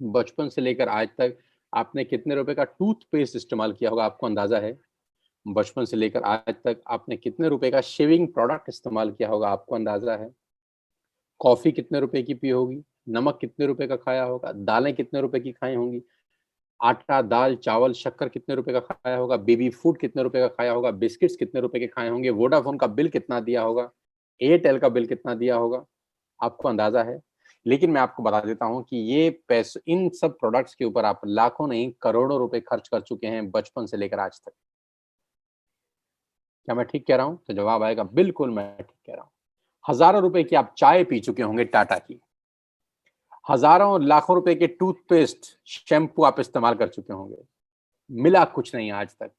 बचपन से लेकर आज तक आपने कितने रुपए का टूथपेस्ट इस्तेमाल किया होगा, आपको अंदाजा है? बचपन से लेकर आज तक आपने कितने रुपए का शेविंग प्रोडक्ट इस्तेमाल किया होगा, आपको अंदाजा है? कॉफी कितने रुपए की पी होगी? नमक कितने रुपए का खाया होगा? दालें कितने रुपए की खाई होंगी? आटा, दाल, चावल, शक्कर कितने रुपए का खाया होगा? बेबी फूड कितने रुपए का खाया होगा? बिस्किट्स कितने रुपए के खाए होंगे? वोडाफोन का बिल कितना दिया होगा? एयरटेल का बिल कितना दिया होगा? आपको अंदाजा है? लेकिन मैं आपको बता देता हूँ कि ये पैसे, इन सब प्रोडक्ट्स के ऊपर आप लाखों नहीं करोड़ों रुपए खर्च कर चुके हैं बचपन से लेकर आज तक। क्या मैं ठीक कह रहा हूँ? तो जवाब आएगा बिल्कुल मैं ठीक कह रहा हूँ। हजारों रुपए की आप चाय पी चुके होंगे टाटा की, हजारों लाखों रुपए के टूथपेस्ट, शैम्पू आप इस्तेमाल कर चुके होंगे। मिला कुछ नहीं आज तक।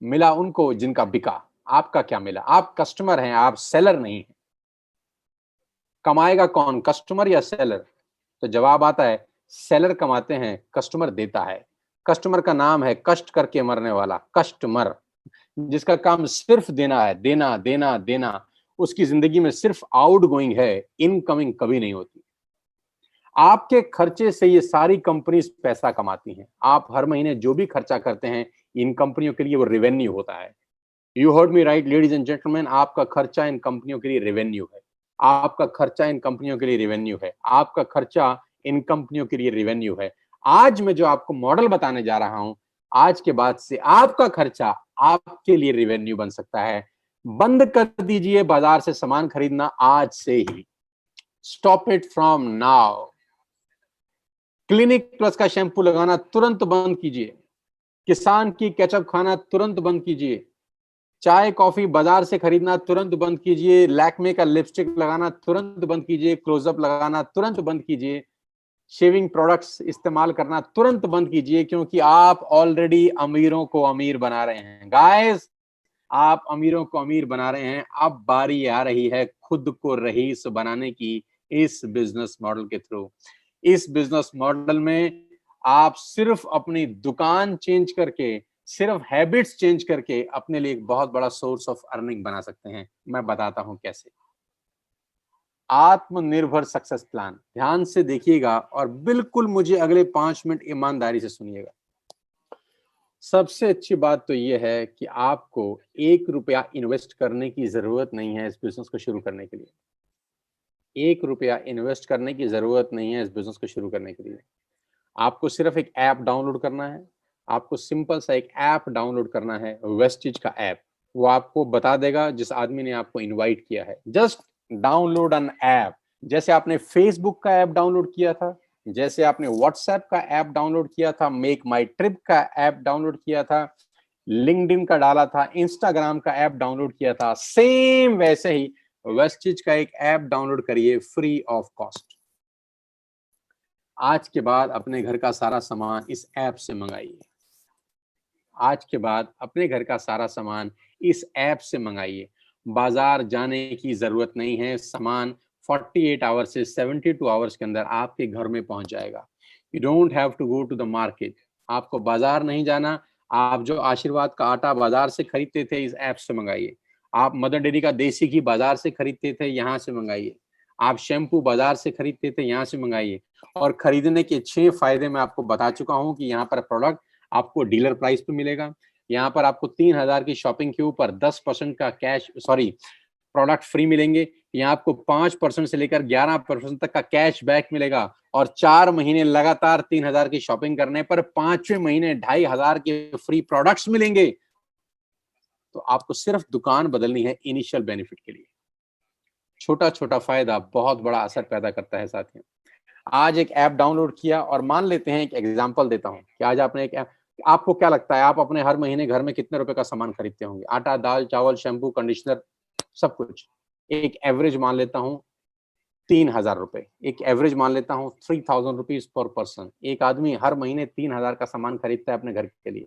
मिला उनको जिनका बिका। आपका क्या मिला? आप कस्टमर हैं, आप सेलर नहीं हैं। कमाएगा कौन, कस्टमर या सेलर? तो जवाब आता है सेलर कमाते हैं, कस्टमर देता है। कस्टमर का नाम है कष्ट करके मरने वाला कस्टमर, जिसका काम सिर्फ देना है, देना देना देना। उसकी जिंदगी में सिर्फ आउटगोइंग है, इनकमिंग कभी नहीं होती। आपके खर्चे से ये सारी कंपनीज पैसा कमाती हैं। आप हर महीने जो भी खर्चा करते हैं इन कंपनियों के लिए वो रेवेन्यू होता है। You heard me right ladies and gentleman, आपका खर्चा इन कंपनियों के लिए रेवेन्यू है। आपका खर्चा इन कंपनियों के लिए रेवेन्यू है। आपका खर्चा इन कंपनियों के लिए रेवेन्यू है। आज मैं जो आपको मॉडल बताने जा रहा हूं, आज के बाद से आपका खर्चा आपके लिए रेवेन्यू बन सकता है। बंद कर दीजिए बाजार से सामान खरीदना आज से ही। Stop it from now. Clinic Plus का शैम्पू लगाना तुरंत बंद कीजिए। किसान की केचप खाना तुरंत बंद कीजिए। चाय कॉफी बाजार से खरीदना तुरंत बंद कीजिए। लैक्मे का लिपस्टिक लगाना तुरंत बंद कीजिए। क्लोजअप लगाना तुरंत बंद कीजिए। शेविंग प्रोडक्ट्स इस्तेमाल करना तुरंत बंद कीजिए, क्योंकि आप ऑलरेडी अमीरों को अमीर बना रहे हैं। गाइस, आप अमीरों को अमीर बना रहे हैं। अब बारी आ रही है खुद को रईस बनाने की, इस बिजनेस मॉडल के थ्रू। इस बिजनेस मॉडल में आप सिर्फ अपनी दुकान चेंज करके, सिर्फ हैबिट्स चेंज करके अपने लिए एक बहुत बड़ा सोर्स ऑफ अर्निंग बना सकते हैं। मैं बताता हूं कैसे। आत्मनिर्भर सक्सेस प्लान, ध्यान से देखिएगा और बिल्कुल मुझे अगले 5 मिनट ईमानदारी से सुनिएगा। सबसे अच्छी बात तो ये है कि आपको 1 रुपया इन्वेस्ट करने की ज़रूरत नहीं है इस बिज़नेस को शुरू करने के लिए। 1 रुपया इन्वेस्ट करने की ज़रूरत नहीं है इस बिज़नेस को शुरू करने के लिए। आपको सिर्फ़ एक ऐप डाउनलोड करना है। आपको सिंपल सा एक ऐप डाउनलोड करना है, वेस्टिज का ऐप। वो आपको बता देगा जिस आदमी ने आपको इनवाइट किया है। Just download an app. जैसे आपने फ़ेसबुक का ऐप डाउनलोड किया था, जैसे आपने व्हाट्सऐप का ऐप डाउनलोड किया था, मेक माई ट्रिप का ऐप डाउनलोड किया था, लिंक्डइन का डाला था, इंस्टाग्राम का ऐप डाउनलोड किया था, सेम वैसे ही वेस्टिज का एक ऐप डाउनलोड करिए फ्री ऑफ कॉस्ट। आज के बाद अपने घर का सारा सामान इस ऐप से मंगाइए। आज के बाद अपने घर का सारा सामान इस ऐप से मंगाइए। बाजार जाने की जरूरत नहीं है। सामान 48 आवर्स से 72 आवर्स के अंदर आपके घर में पहुंच जाएगा। You don't have to go to the market. आपको बाजार नहीं जाना। आप जो आशीर्वाद का आटा बाजार से खरीदते थे, इस ऐप से मंगाइए। आप मदर डेयरी का देसी घी बाजार से खरीदते थे, यहाँ से मंगाइए। आप शैम्पू बाजार से खरीदते थे, यहाँ से मंगाइए। और खरीदने के 6 फायदे मैं आपको बता चुका हूं कि यहाँ पर प्रोडक्ट आपको डीलर प्राइस पे मिलेगा। यहाँ पर आपको 3000 की शॉपिंग के ऊपर 10% का प्रोडक्ट फ्री मिलेंगे। यहाँ आपको 5% से लेकर 11% तक का कैश बैक मिलेगा। और 4 महीने लगातार 3000 की शॉपिंग करने पर 5वें महीने 2500 के फ्री प्रोडक्ट्स मिलेंगे। तो आपको सिर्फ दुकान बदलनी है इनिशियल बेनिफिट के लिए। छोटा छोटा फायदा बहुत बड़ा असर पैदा करता है साथियों। आज एक ऐप डाउनलोड किया और मान लेते हैं, एक एग्जांपल देता हूं कि आज आपने एक ऐप, आपको क्या लगता है आप अपने हर महीने घर में कितने रुपए का सामान खरीदते होंगे? आटा, दाल, चावल, शैम्पू, कंडीशनर, सब कुछ। एक एवरेज मान लेता हूं 3000 रुपए। एक एवरेज मान लेता हूं 3000 रुपीज पर पर्सन। एक आदमी हर महीने 3000 का सामान खरीदता है अपने घर के लिए।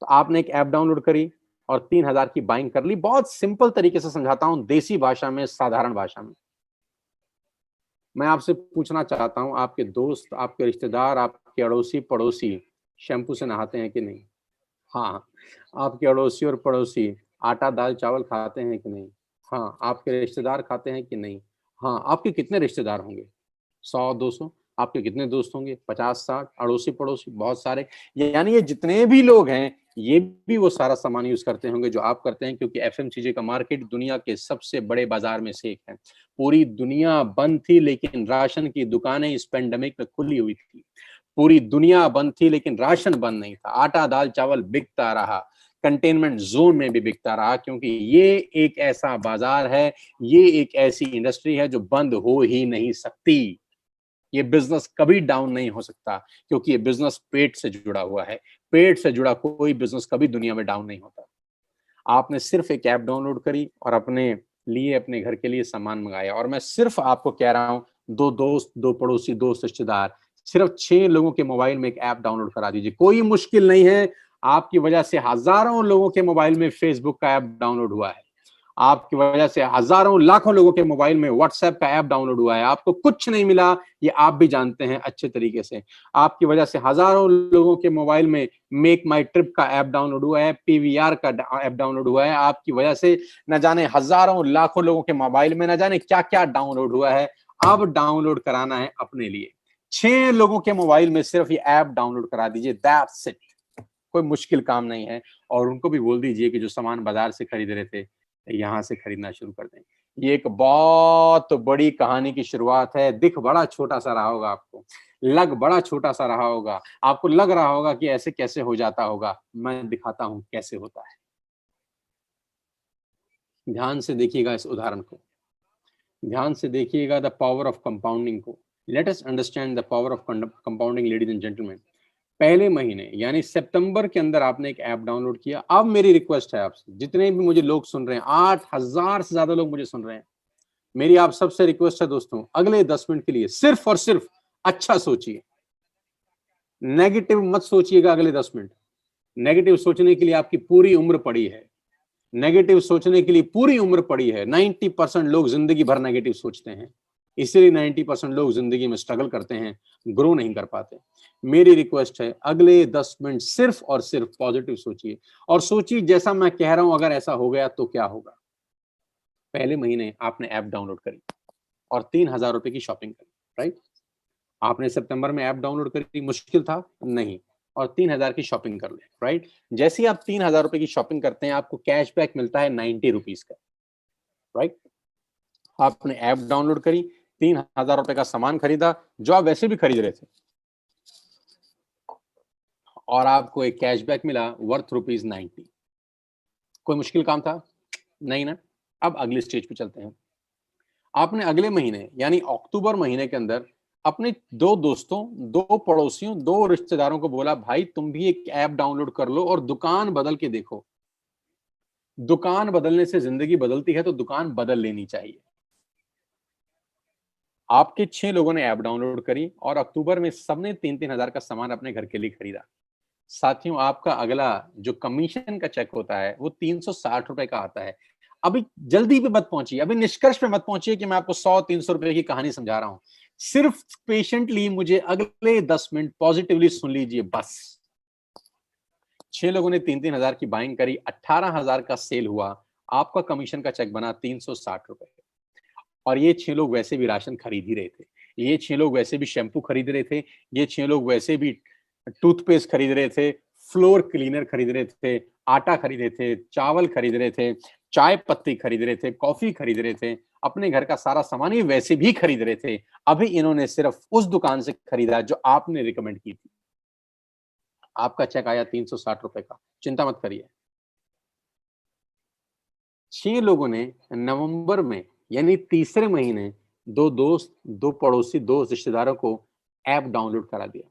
तो आपने एक ऐप डाउनलोड करी और 3000 की बाइंग कर ली। बहुत सिंपल तरीके से समझाता हूं, देसी भाषा में, साधारण भाषा में। मैं आपसे पूछना चाहता हूँ, आपके दोस्त, आपके रिश्तेदार, आपके अड़ोसी पड़ोसी शैम्पू से नहाते हैं कि नहीं? हाँ। आपके अड़ोसी और पड़ोसी आटा दाल चावल खाते हैं कि नहीं? हाँ। आपके रिश्तेदार खाते हैं कि नहीं? हाँ। आपके कितने रिश्तेदार होंगे? 100-200। आपके कितने दोस्त होंगे? 50-60। अड़ोसी पड़ोसी बहुत सारे। यानी ये जितने भी लोग हैं, ये भी वो सारा सामान यूज करते होंगे जो आप करते हैं, क्योंकि एफएमसीजी का मार्केट दुनिया के सबसे बड़े बाजार में से एक है। पूरी दुनिया बंद थी लेकिन राशन की दुकानें इस पेंडेमिक में खुली हुई थी। पूरी दुनिया बंद थी लेकिन राशन बंद नहीं था। आटा दाल चावल बिकता रहा। कंटेनमेंट जोन में भी बिकता रहा, क्योंकि ये एक ऐसा बाजार है, ये एक ऐसी इंडस्ट्री है जो बंद हो ही नहीं सकती। ये बिजनेस कभी डाउन नहीं हो सकता, क्योंकि ये बिजनेस पेट से जुड़ा हुआ है। पेट से जुड़ा कोई बिजनेस कभी दुनिया में डाउन नहीं होता। आपने सिर्फ एक ऐप डाउनलोड करी और अपने लिए, अपने घर के लिए सामान मंगाया। और मैं सिर्फ आपको कह रहा हूं, 2 दोस्त, 2 पड़ोसी, 2 रिश्तेदार, सिर्फ 6 लोगों के मोबाइल में एक ऐप डाउनलोड करा दीजिए। कोई मुश्किल नहीं है। आपकी वजह से हजारों लोगों के मोबाइल में फेसबुक का ऐप डाउनलोड हुआ है। आपकी वजह से हजारों लाखों लोगों के मोबाइल में व्हाट्सएप का ऐप डाउनलोड हुआ है। आपको कुछ नहीं मिला, ये आप भी जानते हैं अच्छे तरीके से। आपकी वजह से हजारों लोगों के मोबाइल में मेक माई ट्रिप का ऐप डाउनलोड हुआ है, पीवीआर का ऐप डाउनलोड हुआ है। आपकी वजह से न जाने हजारों लाखों लोगों के मोबाइल में न जाने क्या क्या डाउनलोड हुआ है। अब डाउनलोड कराना है अपने लिए। 6 लोगों के मोबाइल में सिर्फ ये ऐप डाउनलोड करा दीजिए, दैट्स इट। कोई मुश्किल काम नहीं है। और उनको भी बोल दीजिए कि जो सामान बाजार से खरीद रहे थे, यहाँ से खरीदना शुरू कर दें। ये एक बहुत बड़ी कहानी की शुरुआत है। दिख बड़ा छोटा सा रहा होगा आपको, लग बड़ा छोटा सा रहा होगा, आपको लग रहा होगा कि ऐसे कैसे हो जाता होगा। मैं दिखाता हूं कैसे होता है। ध्यान से देखिएगा इस उदाहरण को, ध्यान से देखिएगा द पावर ऑफ कंपाउंडिंग को। Let us understand the power of compounding, ladies and gentleman. पहले महीने यानी सितंबर के अंदर आपने एक ऐप डाउनलोड किया। अब मेरी रिक्वेस्ट है आपसे, जितने भी मुझे लोग सुन रहे हैं, 8000 से ज्यादा लोग मुझे सुन रहे हैं, मेरी आप सबसे रिक्वेस्ट है दोस्तों, अगले 10 मिनट के लिए सिर्फ और सिर्फ अच्छा सोचिए। नेगेटिव मत सोचिएगा अगले 10 मिनट। नेगेटिव सोचने के लिए आपकी पूरी उम्र पड़ी है। नेगेटिव सोचने के लिए पूरी उम्र पड़ी है। 90% लोग जिंदगी भर नेगेटिव सोचते हैं, इसीलिए 90% लोग जिंदगी में स्ट्रगल करते हैं, ग्रो नहीं कर पाते। मेरी रिक्वेस्ट है, अगले 10 मिनट सिर्फ और सिर्फ पॉजिटिव सोचिए। और सोचिए जैसा मैं कह रहा हूं, अगर ऐसा हो गया तो क्या होगा। पहले महीने आपने ऐप डाउनलोड करी और 3000 रुपए की शॉपिंग करी, राइट? आपने सितंबर में ऐप डाउनलोड करी, मुश्किल था? नहीं। और 3,000 की शॉपिंग कर लें, राइट। जैसे ही आप 3,000 रुपए की शॉपिंग करते हैं आपको कैशबैक मिलता है 90 रुपीज का, राइट। आपने ऐप डाउनलोड करी, 3,000 रुपए का सामान खरीदा जो आप वैसे भी खरीद रहे थे, और आपको एक कैशबैक मिला वर्थ ₹90। कोई मुश्किल काम था? नहीं ना। अब अगले स्टेज पे चलते हैं। आपने अगले महीने यानी अक्टूबर महीने के अंदर अपने 2 दोस्तों, 2 पड़ोसियों, 2 रिश्तेदारों को बोला, भाई तुम भी एक ऐप डाउनलोड कर लो और दुकान बदल के देखो। दुकान बदलने से जिंदगी बदलती है तो दुकान बदल लेनी चाहिए। आपके 6 लोगों ने ऐप डाउनलोड करी और अक्टूबर में सबने 3-3 हजार का सामान अपने घर के लिए खरीदा। साथियों, आपका अगला जो कमीशन का चेक होता है वो 360 रुपए का आता है। अभी जल्दी पे मत पहुंचिए, अभी निष्कर्ष पे मत पहुंचिए कि मैं आपको 100-300 रुपए की कहानी समझा रहा हूं। सिर्फ पेशेंटली मुझे अगले 10 मिनट पॉजिटिवली सुन लीजिए बस। 6 लोगों ने 3-3 हजार की बाइंग करी, 18,000 का सेल हुआ, आपका कमीशन का चेक बना 360 रुपए। और ये 6 लोग वैसे भी राशन खरीद ही रहे थे, ये 6 लोग वैसे भी शैम्पू खरीद रहे थे, ये 6 लोग वैसे भी टूथपेस्ट खरीद रहे थे, फ्लोर क्लीनर खरीद रहे थे, आटा खरीद रहे थे, चावल खरीद रहे थे, चाय पत्ती खरीद रहे थे, कॉफी खरीद रहे थे, अपने घर का सारा सामान ये वैसे भी खरीद रहे थे। अभी इन्होंने सिर्फ उस दुकान से खरीदा जो आपने रिकमेंड की थी। आपका चेक आया 360 रुपए का, चिंता मत करिए। 6 लोगों ने नवंबर में यानी तीसरे महीने 2 दोस्त, 2 पड़ोसी, 2 रिश्तेदारों को ऐप डाउनलोड करा दिया।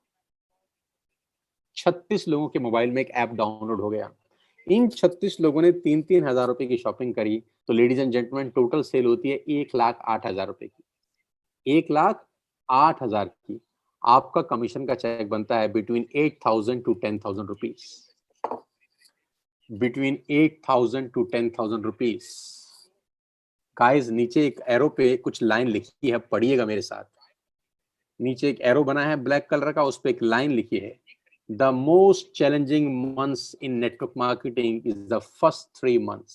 36 लोगों के मोबाइल में एक ऐप डाउनलोड हो गया। इन 36 लोगों ने 3-3 हजार रुपए की शॉपिंग करी, तो ladies and gentleman total sale होती है 1,08,000 रुपए की। 1,08,000 की आपका कमीशन का चेक बनता है between 8,000 to 10,000 rupees. Between 8,000 to 10,000 rupees. Guys, नीचे एक एरो पे कुछ लाइन लिखी है, पढ़िएगा मेरे साथ। नीचे एक एरो बना है ब्लैक कलर का, उस पे एक लाइन लिखी है, the most challenging months in network marketing is the first 3 months.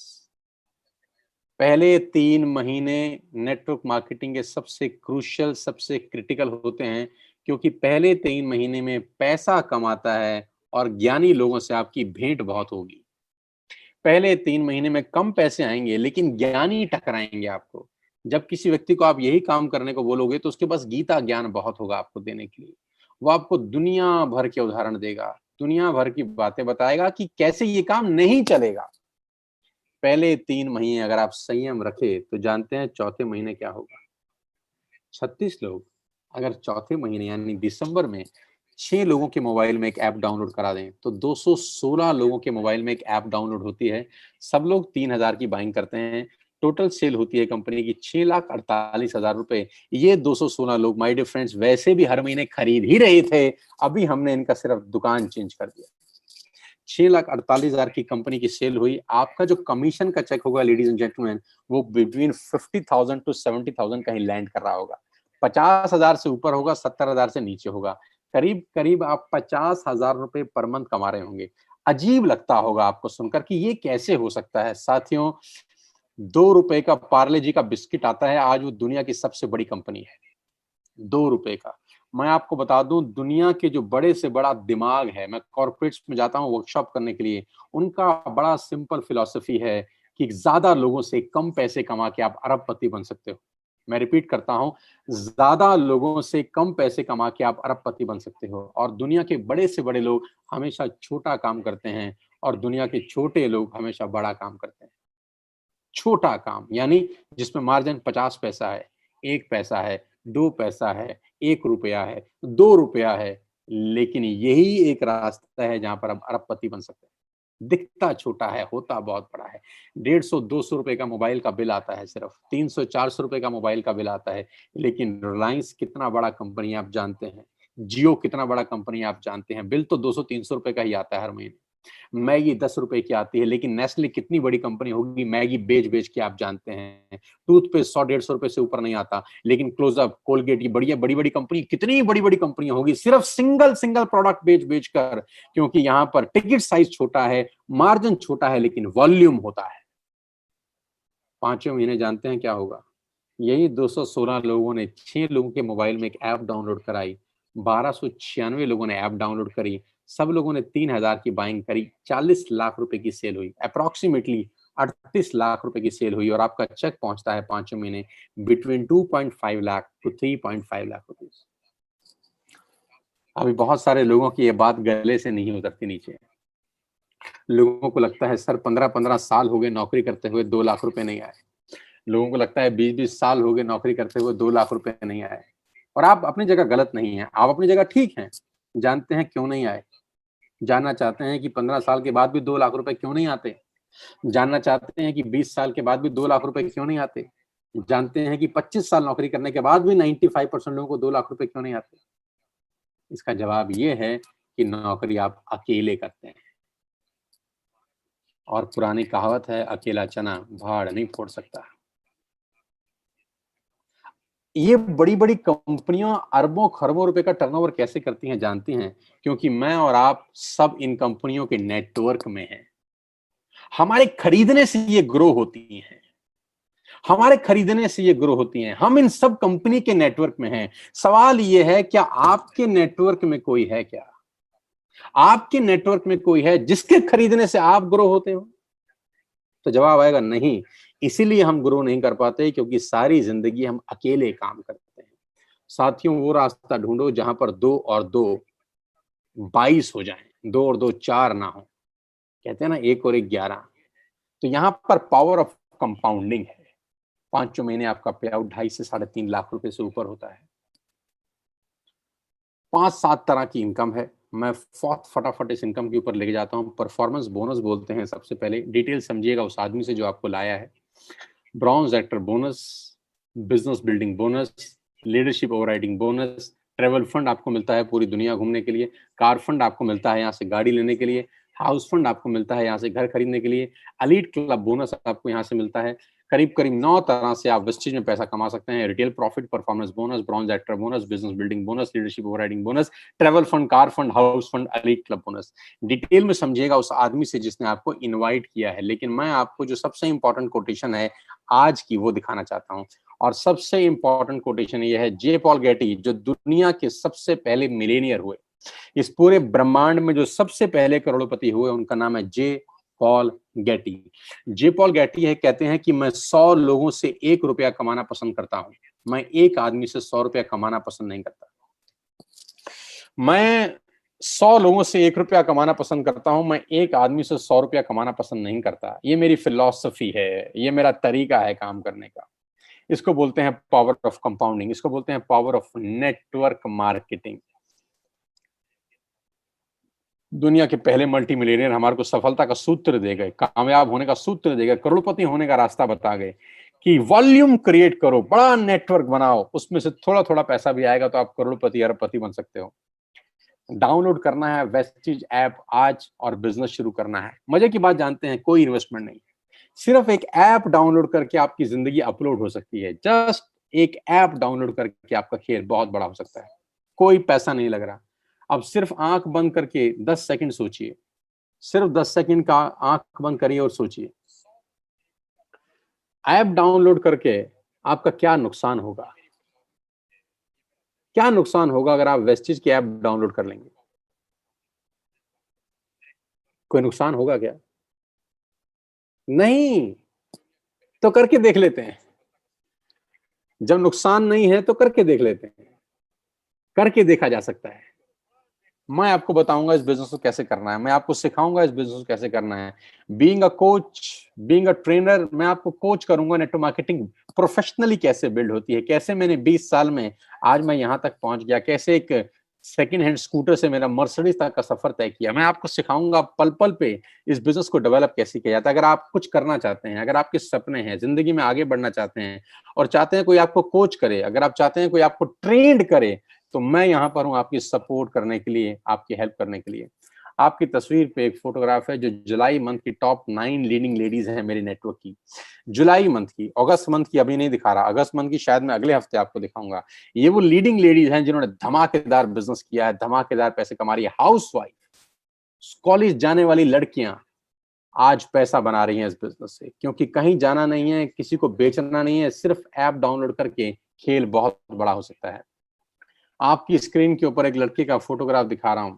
पहले 3 महीने नेटवर्क मार्केटिंग के सबसे क्रूशियल, सबसे क्रिटिकल होते हैं, क्योंकि पहले 3 महीने में पैसा कमाता है और ज्ञानी लोगों से आपकी भेंट बहुत होगी। पहले 3 महीने में कम पैसे आएंगे लेकिन ज्ञानी टकराएंगे आपको। जब किसी व्यक्ति को आप यही काम करने को बोलोगे तो उसके पास गीता ज्ञान बहुत होगा आपको देने के लिए। वो आपको दुनिया भर के उदाहरण देगा, दुनिया भर की बातें बताएगा कि कैसे ये काम नहीं चलेगा। पहले 3 महीने अगर आप संयम रखे तो जानते हैं चौथे महीने क्या होगा। 36 लोग अगर चौथे महीने यानी दिसंबर में 6 लोगों के मोबाइल में एक ऐप डाउनलोड करा दें तो 216 लोगों के मोबाइल में एक ऐप डाउनलोड होती है। सब लोग 3,000 की बाइंग करते हैं। टोटल सेल होती है कंपनी की 6,48,000 रुपए। ये 216 लोग माय डियर फ्रेंड्स वैसे भी हर महीने खरीद ही रहे थे, अभी हमने इनका सिर्फ दुकान चेंज कर दिया। 6,48,000 की कंपनी की सेल हुई। आपका जो कमीशन का चेक होगा लेडीज एंड जेंटलमैन, वो बिटवीन 50,000 टू 70,000 कहीं लैंड कर रहा होगा। 50,000 से ऊपर होगा, 70,000 से नीचे होगा। करीब करीब आप 50,000 रुपए पर मंथ कमा रहे होंगे। अजीब लगता होगा आपको सुनकर कि ये कैसे हो सकता है। साथियों, 2 रुपए का पार्ले जी का बिस्किट आता है, आज वो दुनिया की सबसे बड़ी कंपनी है। 2 रुपए का। मैं आपको बता दूं, दुनिया के जो बड़े से बड़ा दिमाग है, मैं कॉर्पोरेट्स में जाता हूं वर्कशॉप करने के लिए, उनका बड़ा सिंपल फिलॉसफी है कि ज्यादा लोगों से कम पैसे कमा के आप अरबपति बन सकते हो। मैं रिपीट करता हूं, ज्यादा लोगों से कम पैसे कमा के आप अरबपति बन सकते हो। और दुनिया के बड़े से बड़े लोग हमेशा छोटा काम करते हैं और दुनिया के छोटे लोग हमेशा बड़ा काम करते हैं। छोटा काम यानी जिसमें मार्जिन 50 पैसा है, 1 पैसा है, 2 पैसा है, 1 रुपया है, 2 रुपया है, लेकिन यही एक रास्ता है जहां पर आप अरबपति बन सकते हैं। दिखता छोटा है, होता बहुत बड़ा है। 150-200 रुपए का मोबाइल का बिल आता है, सिर्फ 300-400 रुपए का मोबाइल का बिल आता है, लेकिन रिलायंस कितना बड़ा कंपनी आप जानते हैं, जियो कितना बड़ा कंपनी आप जानते हैं, बिल तो 200-300 रुपए का ही आता है हर महीने। मैगी 10 रुपए की आती है, लेकिन नेस्ले कितनी बड़ी कंपनी होगी, मैगी बेच बेच के आप जानते हैं। टूथपेस्ट 100-150 रुपए से ऊपर नहीं आता, लेकिन क्लोजअप, कोलगेट, ये बढ़िया बड़ी बड़ी कंपनी, कितनी बड़ी बड़ी कंपनी होगी सिर्फ सिंगल सिंगल प्रोडक्ट बेच बेच कर, क्योंकि यहां पर टिकट साइज छोटा है, मार्जिन छोटा है, लेकिन वॉल्यूम होता है। 5वें महीने जानते हैं क्या होगा। यही 216 लोगों ने 6 लोगों के मोबाइल में एक ऐप डाउनलोड कराई, 1296 लोगों ने ऐप डाउनलोड करी, सब लोगों ने 3,000 की बाइंग करी, 40 लाख रुपए की सेल हुई, अप्रॉक्सीमेटली 38 लाख रुपए की सेल हुई और आपका चेक पहुंचता है 5 महीने between 2.5 lakh to 3.5 lakh rupees. अभी बहुत सारे लोगों की ये बात गले से नहीं उतरती नीचे। लोगों को लगता है सर 15-15 साल हो गए नौकरी करते हुए 2 लाख रुपए नहीं आए। लोगों को लगता है 20-20 साल हो गए नौकरी करते हुए 2 लाख रुपए नहीं आए। और आप अपनी जगह गलत नहीं है, आप अपनी जगह ठीक हैं। जानते हैं क्यों नहीं आए? जानना चाहते हैं कि 15 साल के बाद भी 2 लाख रुपए क्यों नहीं आते? जानना चाहते हैं कि 20 साल के बाद भी 2 लाख रुपए क्यों नहीं आते? जानते हैं कि 25 साल नौकरी करने के बाद भी 95% लोगों को 2 लाख रुपए क्यों नहीं आते? इसका जवाब ये है कि नौकरी आप अकेले करते हैं। और पुरानी कहावत है, अकेला चना भाड़ नहीं फोड़ सकता। ये बड़ी-बड़ी कंपनियां अरबों खरबों रुपए का टर्नओवर कैसे करती हैं जानती हैं? क्योंकि मैं और आप सब इन कंपनियों के नेटवर्क में हैं। हमारे खरीदने से ये ग्रो होती हैं। हमारे खरीदने से ये ग्रो होती हैं। हम इन सब कंपनी के नेटवर्क में हैं। सवाल ये है, क्या आपके नेटवर्क में कोई है क्या? आपके नेटवर्क में कोई है जिसके खरीदने से आप ग्रो होते हो? तो जवाब आएगा नहीं। इसीलिए हम ग्रो नहीं कर पाते, क्योंकि सारी जिंदगी हम अकेले काम करते हैं। साथियों, वो रास्ता ढूंढो जहां पर 2 और 2 22 हो जाएं, 2 और 2 4 ना हो। कहते हैं ना 1 और 1 11। तो यहां पर पावर ऑफ कंपाउंडिंग है। 5 महीने आपका पे आउट 2.5 से 3.5 लाख रुपए से ऊपर होता है। 5-7 तरह की इनकम है। मैं फटाफट इस इनकम के ऊपर लेके जाता हूँ। परफॉर्मेंस बोनस बोलते हैं सबसे पहले। डिटेल समझिएगा उस आदमी से जो आपको लाया है। Bronze actor bonus, business building bonus, leadership overriding bonus, travel fund आपको मिलता है पूरी दुनिया घूमने के लिए, कार फंड आपको मिलता है यहाँ से गाड़ी लेने के लिए, हाउस फंड आपको मिलता है यहाँ से घर खरीदने के लिए, एलीट क्लब बोनस आपको यहाँ से मिलता है। करीब करीब 9 तरह से आप वेस्टेज में पैसा कमा सकते हैं। Retail profit, performance bonus, bronze actor bonus, business building bonus, leadership overriding bonus, travel fund, car fund, house fund, elite club bonus. Detail में समझिएगा उस आदमी से जिसने आपको इनवाइट किया है। लेकिन मैं आपको जो सबसे इंपॉर्टेंट कोटेशन है आज की वो दिखाना चाहता हूँ। और सबसे इंपॉर्टेंट कोटेशन ये है, जे पॉल गेटी, जो दुनिया के सबसे पहले मिलेनियर हुए। इस पूरे ब्रह्मांड में जो सबसे पहले करोड़पति हुए उनका नाम है जे पॉल गेटी। जे पॉल गेटी है, कहते हैं कि मैं 100 लोगों से 1 रुपया कमाना पसंद करता हूं। मैं एक आदमी से 100 रुपया कमाना पसंद नहीं करता। मैं 100 लोगों से 1 रुपया कमाना पसंद करता हूं। मैं एक आदमी से 100 रुपया कमाना पसंद नहीं करता। ये मेरी फिलॉसफी है, ये मेरा तरीका है काम करने का। इसको बोलते हैं पावर ऑफ कंपाउंडिंग, इसको बोलते हैं पावर ऑफ नेटवर्क मार्केटिंग। दुनिया के पहले मल्टी मिलियनियर हमारे को सफलता का सूत्र दे गए, कामयाब होने का सूत्र दे गए, करोड़पति होने का रास्ता बता गए कि वॉल्यूम क्रिएट करो, बड़ा नेटवर्क बनाओ, उसमें से थोड़ा थोड़ा पैसा भी आएगा तो आप करोड़पति अरबपति बन सकते हो। डाउनलोड करना है वेस्टिज ऐप आज और बिजनेस शुरू करना है। मजे की बात जानते हैं, कोई इन्वेस्टमेंट नहीं, सिर्फ एक ऐप डाउनलोड करके आपकी जिंदगी अपलोड हो सकती है। जस्ट एक ऐप डाउनलोड करके आपका खेल बहुत बड़ा हो सकता है। कोई पैसा नहीं लग रहा। अब सिर्फ आंख बंद करके 10 सेकंड सोचिए, सिर्फ 10 सेकंड का आंख बंद करिए और सोचिए, ऐप डाउनलोड करके आपका क्या नुकसान होगा? क्या नुकसान होगा अगर आप वेस्टिज की ऐप डाउनलोड कर लेंगे? कोई नुकसान होगा क्या? नहीं। तो करके देख लेते हैं। जब नुकसान नहीं है तो करके देख लेते हैं। करके देखा जा सकता है। मैं आपको बताऊंगा इस बिजनेस को कैसे करना है, मैं आपको सिखाऊंगा इस बिजनेस को कैसे करना है। Being a coach, being a trainer, मैं आपको कोच करूंगा नेटवर्क मार्केटिंग प्रोफेशनली कैसे बिल्ड होती है, कैसे मैंने 20 साल में आज मैं यहां तक पहुंच गया, कैसे एक सेकंड हैंड स्कूटर से मेरा मर्सिडीज तक का सफर तय किया। मैं आपको सिखाऊंगा पल पल पे इस बिजनेस को डेवलप कैसे किया जाता है। अगर आप कुछ करना चाहते हैं, अगर आपके सपने हैं, जिंदगी में आगे बढ़ना चाहते हैं और चाहते हैं कोई आपको कोच करे, अगर आप चाहते हैं कोई आपको ट्रेंड करे, तो मैं यहाँ पर हूँ आपकी सपोर्ट करने के लिए, आपकी हेल्प करने के लिए। आपकी तस्वीर पे एक फोटोग्राफ है जो जुलाई मंथ की टॉप 9 लीडिंग लेडीज हैं मेरे नेटवर्क की। जुलाई मंथ की, अगस्त मंथ की अभी नहीं दिखा रहा, अगस्त मंथ की शायद मैं अगले हफ्ते आपको दिखाऊंगा। ये वो लीडिंग लेडीज हैं जिन्होंने धमाकेदार बिजनेस किया है, धमाकेदार पैसे कमा रही है। हाउस वाइफ, कॉलेज जाने वाली लड़कियां आज पैसा बना रही हैं इस बिजनेस से, क्योंकि कहीं जाना नहीं है, किसी को बेचना नहीं है, सिर्फ ऐप डाउनलोड करके खेल बहुत बड़ा हो सकता है। आपकी स्क्रीन के ऊपर एक लड़के का फोटोग्राफ दिखा रहा हूं।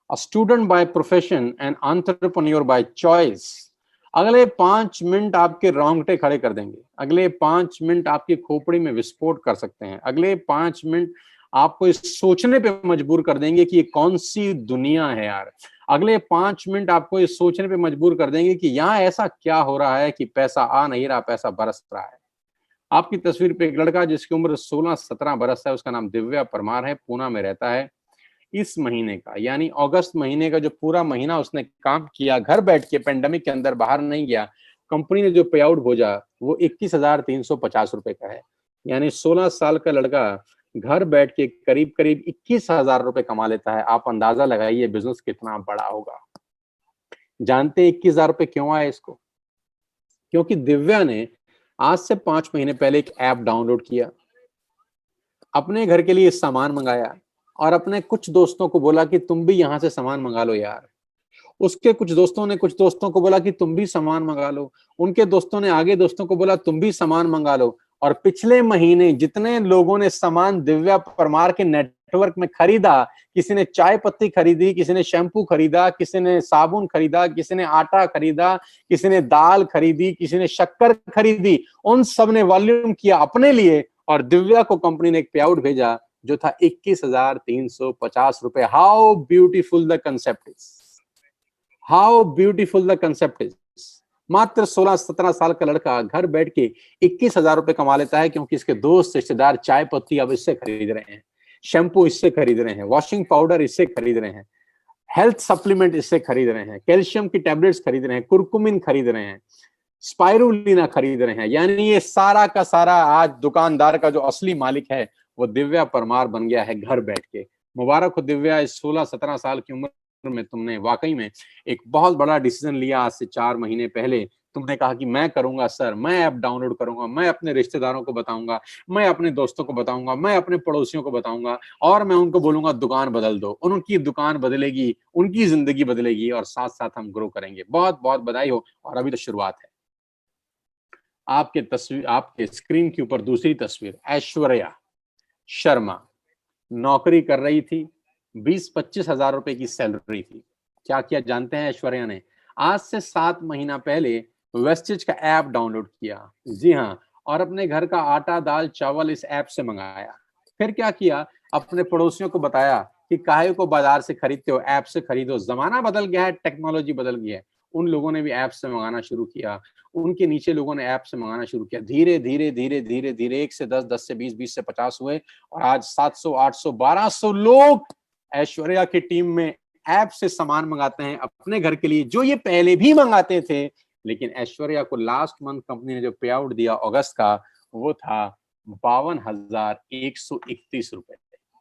A student by profession and entrepreneur by choice. अगले 5 मिनट आपके रोंगटे खड़े कर देंगे, अगले 5 मिनट आपकी खोपड़ी में विस्फोट कर सकते हैं, अगले 5 मिनट आपको इस सोचने पे मजबूर कर देंगे कि ये कौन सी दुनिया है यार। अगले 5 मिनट आपको ये सोचने पे मजबूर कर देंगे कि यहाँ ऐसा क्या हो रहा है कि पैसा आ नहीं रहा, पैसा बरस रहा है। आपकी तस्वीर पे एक लड़का जिसकी उम्र 16-17 बरस है, उसका नाम दिव्या परमार है, पूना में रहता है। इस महीने का यानी अगस्त महीने का जो पूरा महीना उसने काम किया, घर बैठ के पेंडेमिक के अंदर बाहर नहीं गया, कंपनी ने जो पे आउट भेजा वो 21,350 रुपए का है। यानी 16 साल का लड़का घर बैठ के करीब करीब 21,000 रुपए कमा लेता है। आप अंदाजा लगाइए बिजनेस कितना बड़ा होगा। जानते 21,000 रुपए क्यों आए इसको? क्योंकि दिव्या ने आज से 5 महीने पहले एक ऐप डाउनलोड किया, अपने घर के लिए सामान मंगाया और अपने कुछ दोस्तों को बोला कि तुम भी यहां से सामान मंगा लो यार। उसके कुछ दोस्तों ने कुछ दोस्तों को बोला कि तुम भी सामान मंगा लो, उनके दोस्तों ने आगे दोस्तों को बोला तुम भी सामान मंगा लो। और पिछले महीने जितने लोगों ने सामान दिव्या परमार के नेटवर्क में खरीदा, किसी ने चाय पत्ती खरीदी, किसी ने शैम्पू खरीदा, किसी ने साबुन खरीदा, किसी ने आटा खरीदा, किसी ने दाल खरीदी, किसी ने शक्कर खरीदी, उन सब ने वॉल्यूम किया अपने लिए और दिव्या को कंपनी ने एक पे आउट भेजा जो था 21,350 रुपए। How beautiful the concept is, how beautiful the concept is. मात्र 16-17 साल का लड़का घर बैठ के 21,000 रुपए कमा लेता है क्योंकि इसके दोस्त रिश्तेदार चाय पत्ती अब इससे खरीद रहे हैं, शैम्पू इससे खरीद रहे हैं, वॉशिंग पाउडर इससे खरीद रहे हैं, हेल्थ सप्लीमेंट इससे खरीद रहे हैं, कैल्शियम की टैबलेट्स खरीद रहे हैं, कुरकुमिन खरीद रहे हैं, स्पाइरुलिना खरीद रहे हैं। यानी ये सारा का सारा आज दुकानदार का जो असली मालिक है वो दिव्या परमार बन गया है घर बैठ के। मुबारक हो दिव्या, इस 16-17 साल की उम्र में तुमने वाकई में एक बहुत बड़ा डिसीजन लिया। आज से 4 महीने पहले तुमने कहा कि मैं करूंगा सर, मैं ऐप डाउनलोड करूंगा, मैं अपने रिश्तेदारों को बताऊंगा, मैं अपने दोस्तों को बताऊंगा, मैं अपने पड़ोसियों को बताऊंगा और मैं उनको बोलूंगा दुकान बदल दो। उनकी दुकान बदलेगी, उनकी जिंदगी बदलेगी और साथ साथ हम ग्रो करेंगे। बहुत बहुत बधाई हो। और अभी तो शुरुआत है। आपके तस्वीर, आपके स्क्रीन के ऊपर दूसरी तस्वीर, ऐश्वर्या शर्मा नौकरी कर रही थी, 20-25 हजार रुपए की सैलरी थी। क्या किया जानते हैं ऐश्वर्या ने? आज से 7 महीना पहले वेस्टेज का ऐप डाउनलोड किया, जी हाँ, और अपने घर का आटा दाल चावल इस ऐप से मंगाया। फिर क्या किया, अपने पड़ोसियों को बताया कि काहे को बाजार से खरीदते हो, ऐप से खरीदो, जमाना बदल गया है, टेक्नोलॉजी बदल गई है। उन लोगों ने भी ऐप से मंगाना शुरू किया, उनके नीचे लोगों ने ऐप से मंगाना शुरू किया। धीरे धीरे धीरे धीरे धीरे 1 से 10, 10 से 20, 20 से 50 हुए और आज 700, 800, 1200 लोग ऐश्वर्या की टीम में ऐप से सामान मंगाते हैं अपने घर के लिए, जो ये पहले भी मंगाते थे। लेकिन ऐश्वर्या को लास्ट मंथ कंपनी ने जो पे आउट दिया अगस्त का, वो था 52,131 रुपए।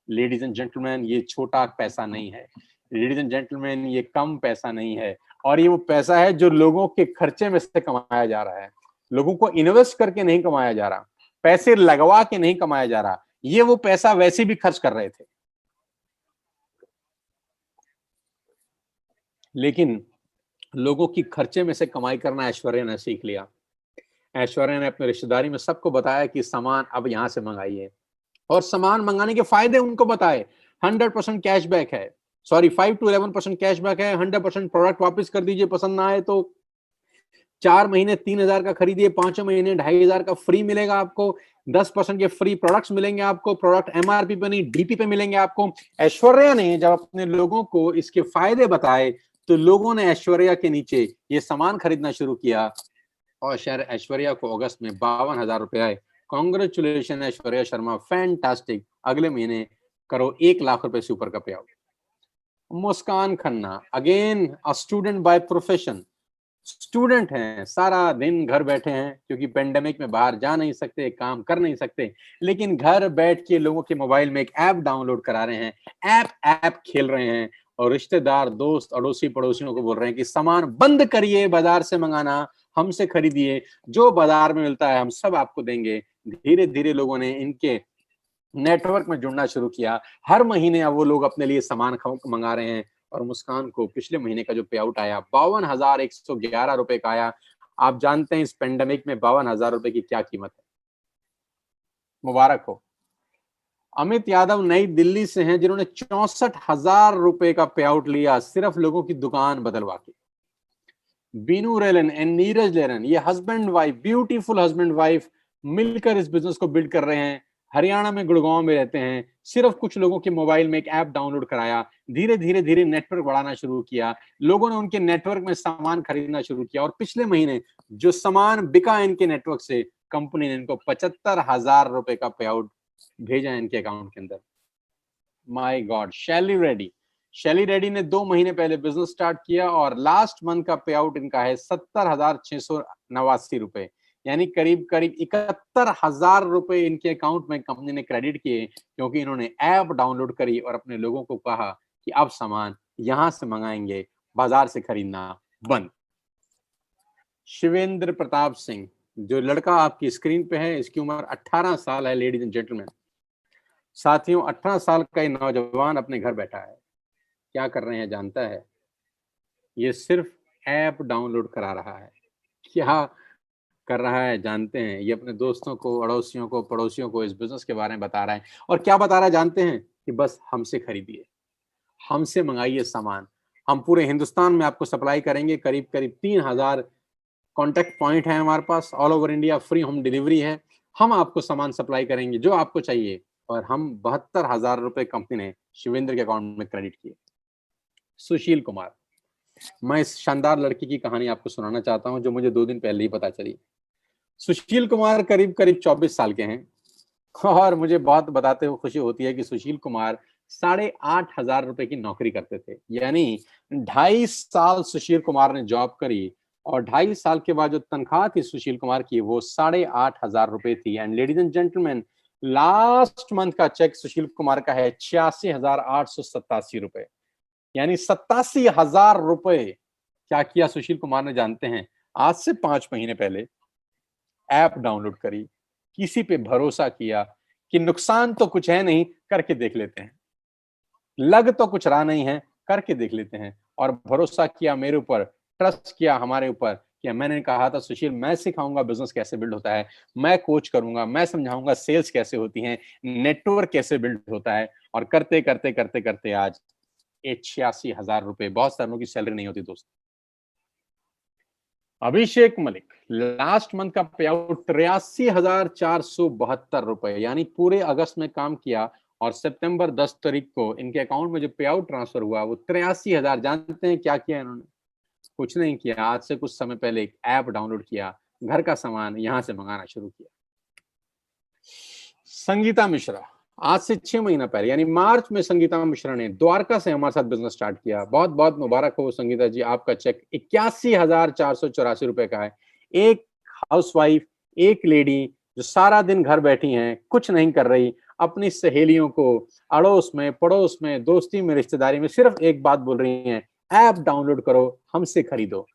लेडीज एंड जेंटलमैन, ये छोटा पैसा नहीं है। लेडीज एंड जेंटलमैन, ये कम पैसा नहीं है। और ये वो पैसा है जो लोगों के खर्चे में से कमाया जा रहा है। लोगों को इन्वेस्ट करके नहीं कमाया जा रहा, पैसे लगवा के नहीं कमाया जा रहा। ये वो पैसा वैसे भी खर्च कर रहे थे, लेकिन लोगों की खर्चे में से कमाई करना ऐश्वर्या ने सीख लिया। ऐश्वर्या ने अपने रिश्तेदारी में सबको बताया कि सामान अब यहां से मंगाइए और सामान मंगाने के फायदे उनको बताए। 100% कैशबैक है, सॉरी 5 to 11% कैशबैक है। 100% प्रोडक्ट वापस कर दीजिए, पसंद ना आए तो 4 महीने 3,000 का खरीदिए, 5 महीने 2,500 का फ्री मिलेगा आपको। 10% के फ्री प्रोडक्ट्स मिलेंगे आपको, प्रोडक्ट एमआरपी पे नहीं डीपी पे मिलेंगे आपको। ऐश्वर्या ने जब अपने लोगों को इसके फायदे बताए तो लोगों ने ऐश्वर्या के नीचे ये सामान खरीदना शुरू किया और शायद ऐश्वर्या को अगस्त में 52,000 रुपए आए। Congratulation Aishwarya Sharma, fantastic. अगले महीने करो 1 लाख रुपए से ऊपर का पे out. Muskan Khanna, again a student by profession, student हैं, सारा दिन घर बैठे हैं क्योंकि पेंडेमिक में बाहर जा नहीं सकते, काम कर नहीं सकते, लेकिन घर बैठ के लोगों के मोबाइल में एक ऐप डाउनलोड करा रहे हैं, ऐप खेल रहे हैं और रिश्तेदार दोस्त अड़ोसी पड़ोसियों को बोल रहे हैं कि सामान बंद करिए, बाजार से मंगाना, हमसे खरीदिए, जो बाजार में मिलता है हम सब आपको देंगे। धीरे धीरे लोगों ने इनके नेटवर्क में जुड़ना शुरू किया। हर महीने अब वो लोग अपने लिए सामान मंगा रहे हैं और मुस्कान को पिछले महीने का जो पे आउट आया 52,111 रुपए का आया। आप जानते हैं इस पेंडेमिक में 52,000 रुपए की क्या कीमत है। मुबारक हो। अमित यादव नई दिल्ली से हैं, जिन्होंने 64,000 रुपए का पे आउट लिया सिर्फ लोगों की दुकान बदलवा के। Binu Rylan and Neeraj learn, ये husband wife, beautiful husband wife मिलकर इस बिजनेस को बिल्ड कर रहे हैं। हरियाणा में गुड़गांव में रहते हैं। सिर्फ कुछ लोगों के मोबाइल में एक ऐप डाउनलोड कराया, धीरे धीरे धीरे नेटवर्क बढ़ाना शुरू किया, लोगों ने उनके नेटवर्क में सामान खरीदना शुरू किया, और पिछले महीने जो सामान बिका इनके नेटवर्क से, कंपनी ने इनको 75,000 रुपए का पे आउट भेजा इनके अकाउंट के अंदर। My God. शैली रेड्डी ने 2 महीने पहले बिजनेस स्टार्ट किया और लास्ट मंथ का पे आउट इनका है 70,689 रुपए, यानी करीब करीब 71,000 रुपए इनके अकाउंट में कंपनी ने क्रेडिट किए, क्योंकि इन्होंने ऐप डाउनलोड करी और अपने लोगों को कहा कि अब सामान यहां से मंगाएंगे, बाजार से खरीदना बंद। शिवेंद्र प्रताप सिंह, जो लड़का आपकी स्क्रीन पे है, इसकी उम्र 18 साल है लेडीज एंड जेंटलमैन। साथियों, 18 साल का ये नौजवान अपने घर बैठा है। क्या कर रहे हैं जानता है? ये सिर्फ ऐप डाउनलोड करा रहा है। क्या कर रहा है जानते हैं? ये अपने दोस्तों को, अड़ोसियों को, पड़ोसियों को इस बिजनेस के बारे में बता रहा है। और क्या बता रहा है जानते हैं? कि बस हमसे खरीदिए, हमसे मंगाइए सामान, हम पूरे हिंदुस्तान में आपको सप्लाई करेंगे। करीब करीब 3,000 कॉन्टैक्ट पॉइंट है हमारे पास, all over India free home delivery है। हम आपको सामान सप्लाई करेंगे जो आपको चाहिए। और हम 72,000 रुपए कंपनी ने शिवेंद्र के अकाउंट में क्रेडिट किए। सुशील कुमार, मैं इस शानदार लड़की की कहानी आपको सुनाना चाहता हूं, जो मुझे 2 दिन पहले ही पता चली। सुशील कुमार करीब करीब 24 साल के हैं, और मुझे बहुत बताते हुए खुशी होती है कि सुशील कुमार 8,500 रुपए की नौकरी करते थे। यानी 2.5 साल सुशील कुमार ने जॉब करी, और 2.5 साल के बाद जो तनख्वाह थी सुशील कुमार की, वो 8,500 रुपए थी। And ladies and gentleman, last month का चेक सुशील कुमार का है 86,887 रुपए, यानी 87,000 रुपए। क्या किया सुशील कुमार ने जानते हैं? आज से 5 महीने पहले ऐप डाउनलोड करी, किसी पे भरोसा किया कि नुकसान तो कुछ है नहीं, करके देख लेते हैं, लग तो कुछ रहा नहीं है, करके देख लेते हैं। और भरोसा किया मेरे ऊपर, ट्रस्ट किया हमारे ऊपर, कि मैंने कहा था सुशील मैं सिखाऊंगा बिजनेस कैसे बिल्ड होता है, मैं कोच करूंगा, मैं समझाऊंगा सेल्स कैसे होती है, नेटवर्क कैसे बिल्ड होता है। और करते करते करते करते आज 86,000 रुपए, बहुत सारों की सैलरी नहीं होती दोस्त। अभिषेक मलिक, लास्ट मंथ का पे आउट 83,472 रुपए, यानी पूरे अगस्त में काम किया, और सितंबर 10 तारीख को इनके अकाउंट में जो पे आउट ट्रांसफर हुआ वो 83,000। जानते हैं क्या किया इन्होंने? कुछ नहीं किया। आज से कुछ समय पहले एक ऐप डाउनलोड किया, घर का सामान यहां से मंगाना शुरू किया। संगीता मिश्रा, आज से 6 महीना पहले यानी मार्च में संगीता मिश्रा ने द्वारका से हमारे साथ बिजनेस स्टार्ट किया। बहुत बहुत मुबारक हो संगीता जी, आपका चेक 81,484 रुपए का है। एक हाउसवाइफ, एक लेडी जो सारा दिन घर बैठी हैं, कुछ नहीं कर रही, अपनी सहेलियों को, अड़ोस में, पड़ोस में, दोस्ती में, रिश्तेदारी में सिर्फ एक बात बोल रही हैं, ऐप डाउनलोड करो, हमसे खरीदो।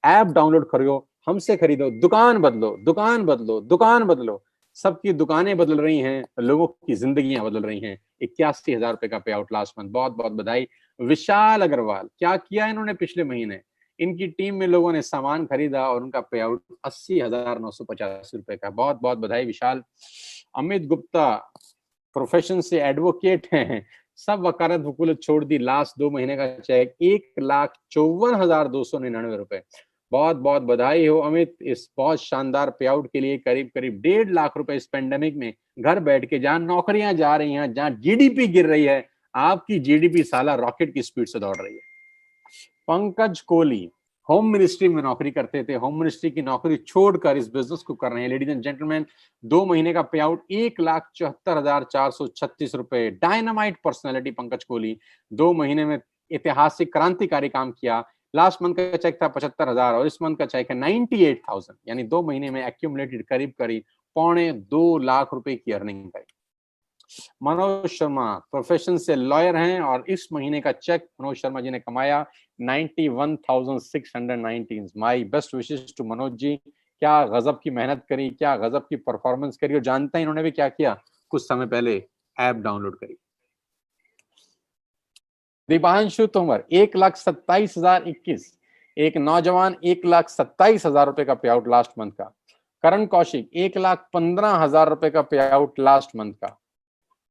ऐप डाउनलोड करो, हमसे खरीदो, दुकान बदलो, दुकान बदलो, दुकान बदलो। सबकी दुकानें बदल रही हैं, लोगों की जिंदगियां बदल रही हैं। 81,000 रुपए का पे आउट लास्ट मंथ, बहुत बहुत बधाई। विशाल अग्रवाल, क्या किया इन्होंने पिछले महीने? इनकी टीम में लोगों ने सामान खरीदा और उनका पे आउट 80,985 रुपए का, बहुत बहुत बधाई विशाल। अमित गुप्ता, प्रोफेशन से एडवोकेट हैं, सब वकालत वकूलत छोड़ दी, लास्ट 2 महीने का चेक 1,54,299 रुपए। बहुत बहुत बधाई हो अमित, इस बहुत शानदार पे आउट के लिए। करीब करीब 1.5 लाख रुपए इस पेंडेमिक में घर बैठ के, जहां नौकरियां जा रही हैं, जहां जीडीपी गिर रही है, आपकी जीडीपी साला रॉकेट की स्पीड से दौड़ रही है। पंकज कोहली, होम मिनिस्ट्री में नौकरी करते थे, होम मिनिस्ट्री की नौकरी छोड़कर इस बिजनेस को कर रहे हैं। लेडीज एंड जेंटलमैन, 2 महीने का पे आउट 1,74,436 रुपए। डायनामाइट पर्सनैलिटी पंकज कोहली, 2 महीने में ऐतिहासिक क्रांतिकारी काम किया। लास्ट मंथ का चेक था 75,000 और इस मंथ का चेक है 98,000, यानी 2 महीने में एक्यूमुलेटेड करीब करीब 2.25 लाख रुपए की अर्निंग करी। मनोज शर्मा, प्रोफेशन से लॉयर हैं, और इस महीने का चेक मनोज शर्मा जी ने कमाया 91,619। My best wishes to Manoj ji. क्या गजब की मेहनत करी, क्या गजब की परफॉर्मेंस करी, और जानते हैं इन्होंने भी क्या किया? कुछ समय पहले ऐप डाउनलोड करी। दीपांशु तोमर, 1,27,021, एक नौजवान 1,27,000 रुपए का पे आउट लास्ट मंथ का। करण कौशिक, 1,15,000 रुपए का पे आउट लास्ट मंथ का।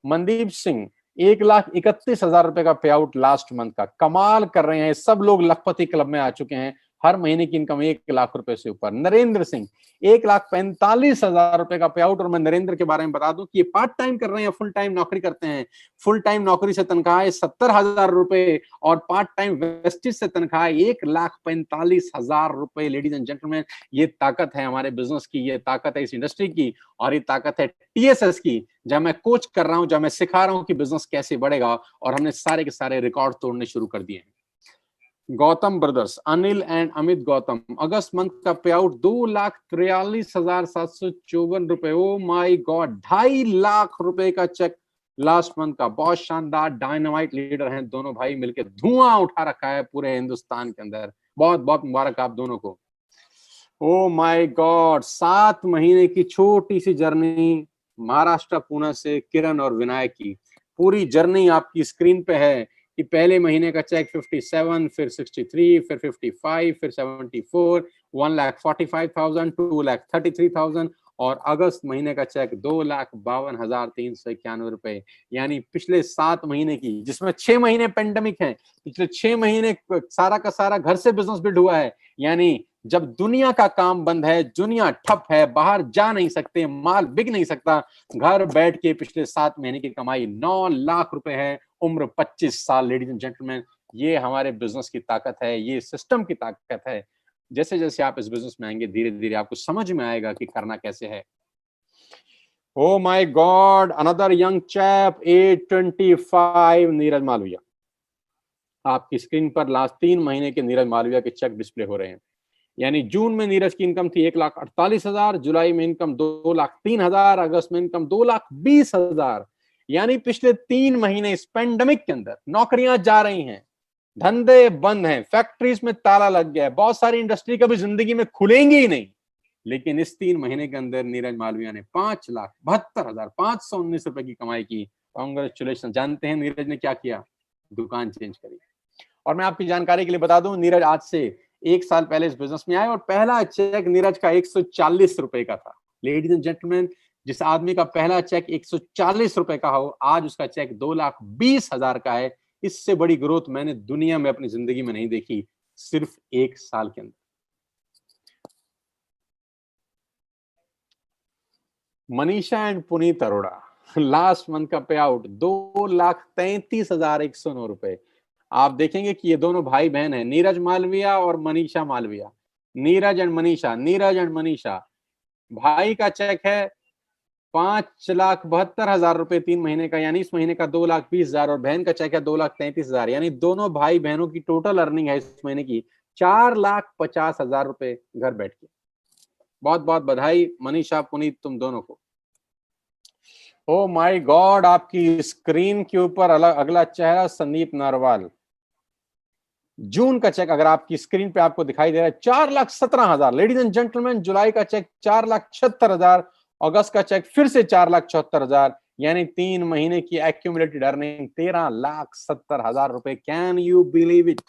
मनदीप सिंह 1,31,000 रुपए का पे आउट लास्ट मंथ का, कमाल कर रहे हैं। सब लोग लखपति क्लब में आ चुके हैं, हर महीने की इनकम 1 लाख रुपए से ऊपर। नरेंद्र सिंह 1,45,000 रुपए का पे आउट। और मैं नरेंद्र के बारे में बता दूं कि ये पार्ट टाइम कर रहे हैं, फुल टाइम नौकरी करते हैं। फुल टाइम नौकरी से तनख्वाह है 70,000 रुपए और पार्ट टाइम वेस्टेज से तनख्वाह 1,45,000 रुपए। लेडीज एंड जेंटलमैन, ये ताकत है हमारे बिजनेस की, ये ताकत है इस इंडस्ट्री की, और ये ताकत है टीएसएस की, जब मैं कोच कर रहा हूं, जब मैं सिखा रहा हूं कि बिजनेस कैसे बढ़ेगा। और हमने सारे के सारे रिकॉर्ड तोड़ने शुरू कर दिए हैं। Gautam brothers, Anil and Amit Gautam, August month का पे आउट 2,43,754 रुपए। ओ माय गॉड, 2.5 लाख रुपए का चेक लास्ट मंथ का। बहुत शानदार, डायनामाइट लीडर हैं दोनों भाई, मिलकर धुआं उठा रखा है पूरे हिंदुस्तान के अंदर। बहुत बहुत मुबारक आप दोनों को। ओ माय गॉड, 7 महीने की छोटी सी जर्नी महाराष्ट्र पुणे से किरण और विनायक की। पूरी जर्नी आपकी स्क्रीन पे है कि पहले महीने का चेक 57, फिर 63, फिर 55, फिर 74, 1,45,000, 2,33,000 और अगस्त महीने का चेक 2,52,391 रुपए। यानी पिछले 7 महीने की, जिसमें 6 महीने पेंडेमिक है, पिछले 6 महीने सारा का सारा घर से बिजनेस बिल्ड हुआ है। यानी जब दुनिया का काम बंद है, दुनिया ठप है, बाहर जा नहीं सकते, माल बिक नहीं सकता, घर बैठ के पिछले 7 महीने की कमाई 9 लाख रुपए है। उम्र 25 साल। लेडीज एंड जेंटलमैन, ये हमारे बिजनेस की ताकत है, ये सिस्टम की ताकत है। जैसे जैसे आप इस बिजनेस में आएंगे, धीरे धीरे आपको समझ में आएगा कि करना कैसे है। Oh my god, another young chap, 825, Neeraj Malviya. आपकी स्क्रीन पर लास्ट 3 महीने के नीरज मालविया के चेक डिस्प्ले हो रहे हैं। यानी जून में नीरज की इनकम थी 1,48,000, जुलाई में इनकम 2,03,000, अगस्त में इनकम 2,20,000। यानी पिछले 3 महीने इस पेंडेमिक के अंदर नौकरियां जा रही हैं, धंधे बंद हैं, फैक्ट्रीज में ताला लग गया है, बहुत सारी इंडस्ट्री कभी जिंदगी में खुलेंगी ही नहीं। लेकिन इस 3 महीने के अंदर नीरज मालविया ने 5,72,519 रुपए की कमाई की। कांग्रेचुलेशन। जानते हैं नीरज ने क्या किया? दुकान चेंज करी। और मैं आपकी जानकारी के लिए बता दूं, नीरज आज से 1 साल पहले इस बिजनेस में आए और पहला चेक नीरज का 140 रुपए का था। लेडीज एंड जेंटलमैन, जिस आदमी का पहला चेक 140 रुपए का हो, आज उसका चेक 2,20,000 का है। इससे बड़ी ग्रोथ मैंने दुनिया में अपनी जिंदगी में नहीं देखी, सिर्फ 1 साल के अंदर। Manisha and Puneet Arora, last month का पे आउट 2,33,109 रुपए। आप देखेंगे कि ये दोनों भाई बहन हैं, नीरज मालविया और मनीषा मालविया। Neeraj and Manisha, Neeraj and Manisha. भाई का चेक है 5,72,000 रुपए 3 महीने का, यानी इस महीने का 2,20,000, और बहन का चेक है 2,33,000। यानी दोनों भाई बहनों की टोटल अर्निंग है इस महीने की 4,50,000 रुपए घर बैठ के। बहुत बहुत बधाई मनीषा, पुनीत, तुम दोनों को। ओ माय गॉड, आपकी स्क्रीन के ऊपर अगला चेहरा संदीप नारवाल। जून का चेक अगर आपकी स्क्रीन पे आपको दिखाई दे रहा है 4,17,000। लेडीज एंड जेंटलमैन, जुलाई का चेक 4,76,000, अगस्त का चेक फिर से 4,74,000। यानी 3 महीने की एक्यूमुलेटेड अर्निंग 13,70,000 रुपए। Can you believe it?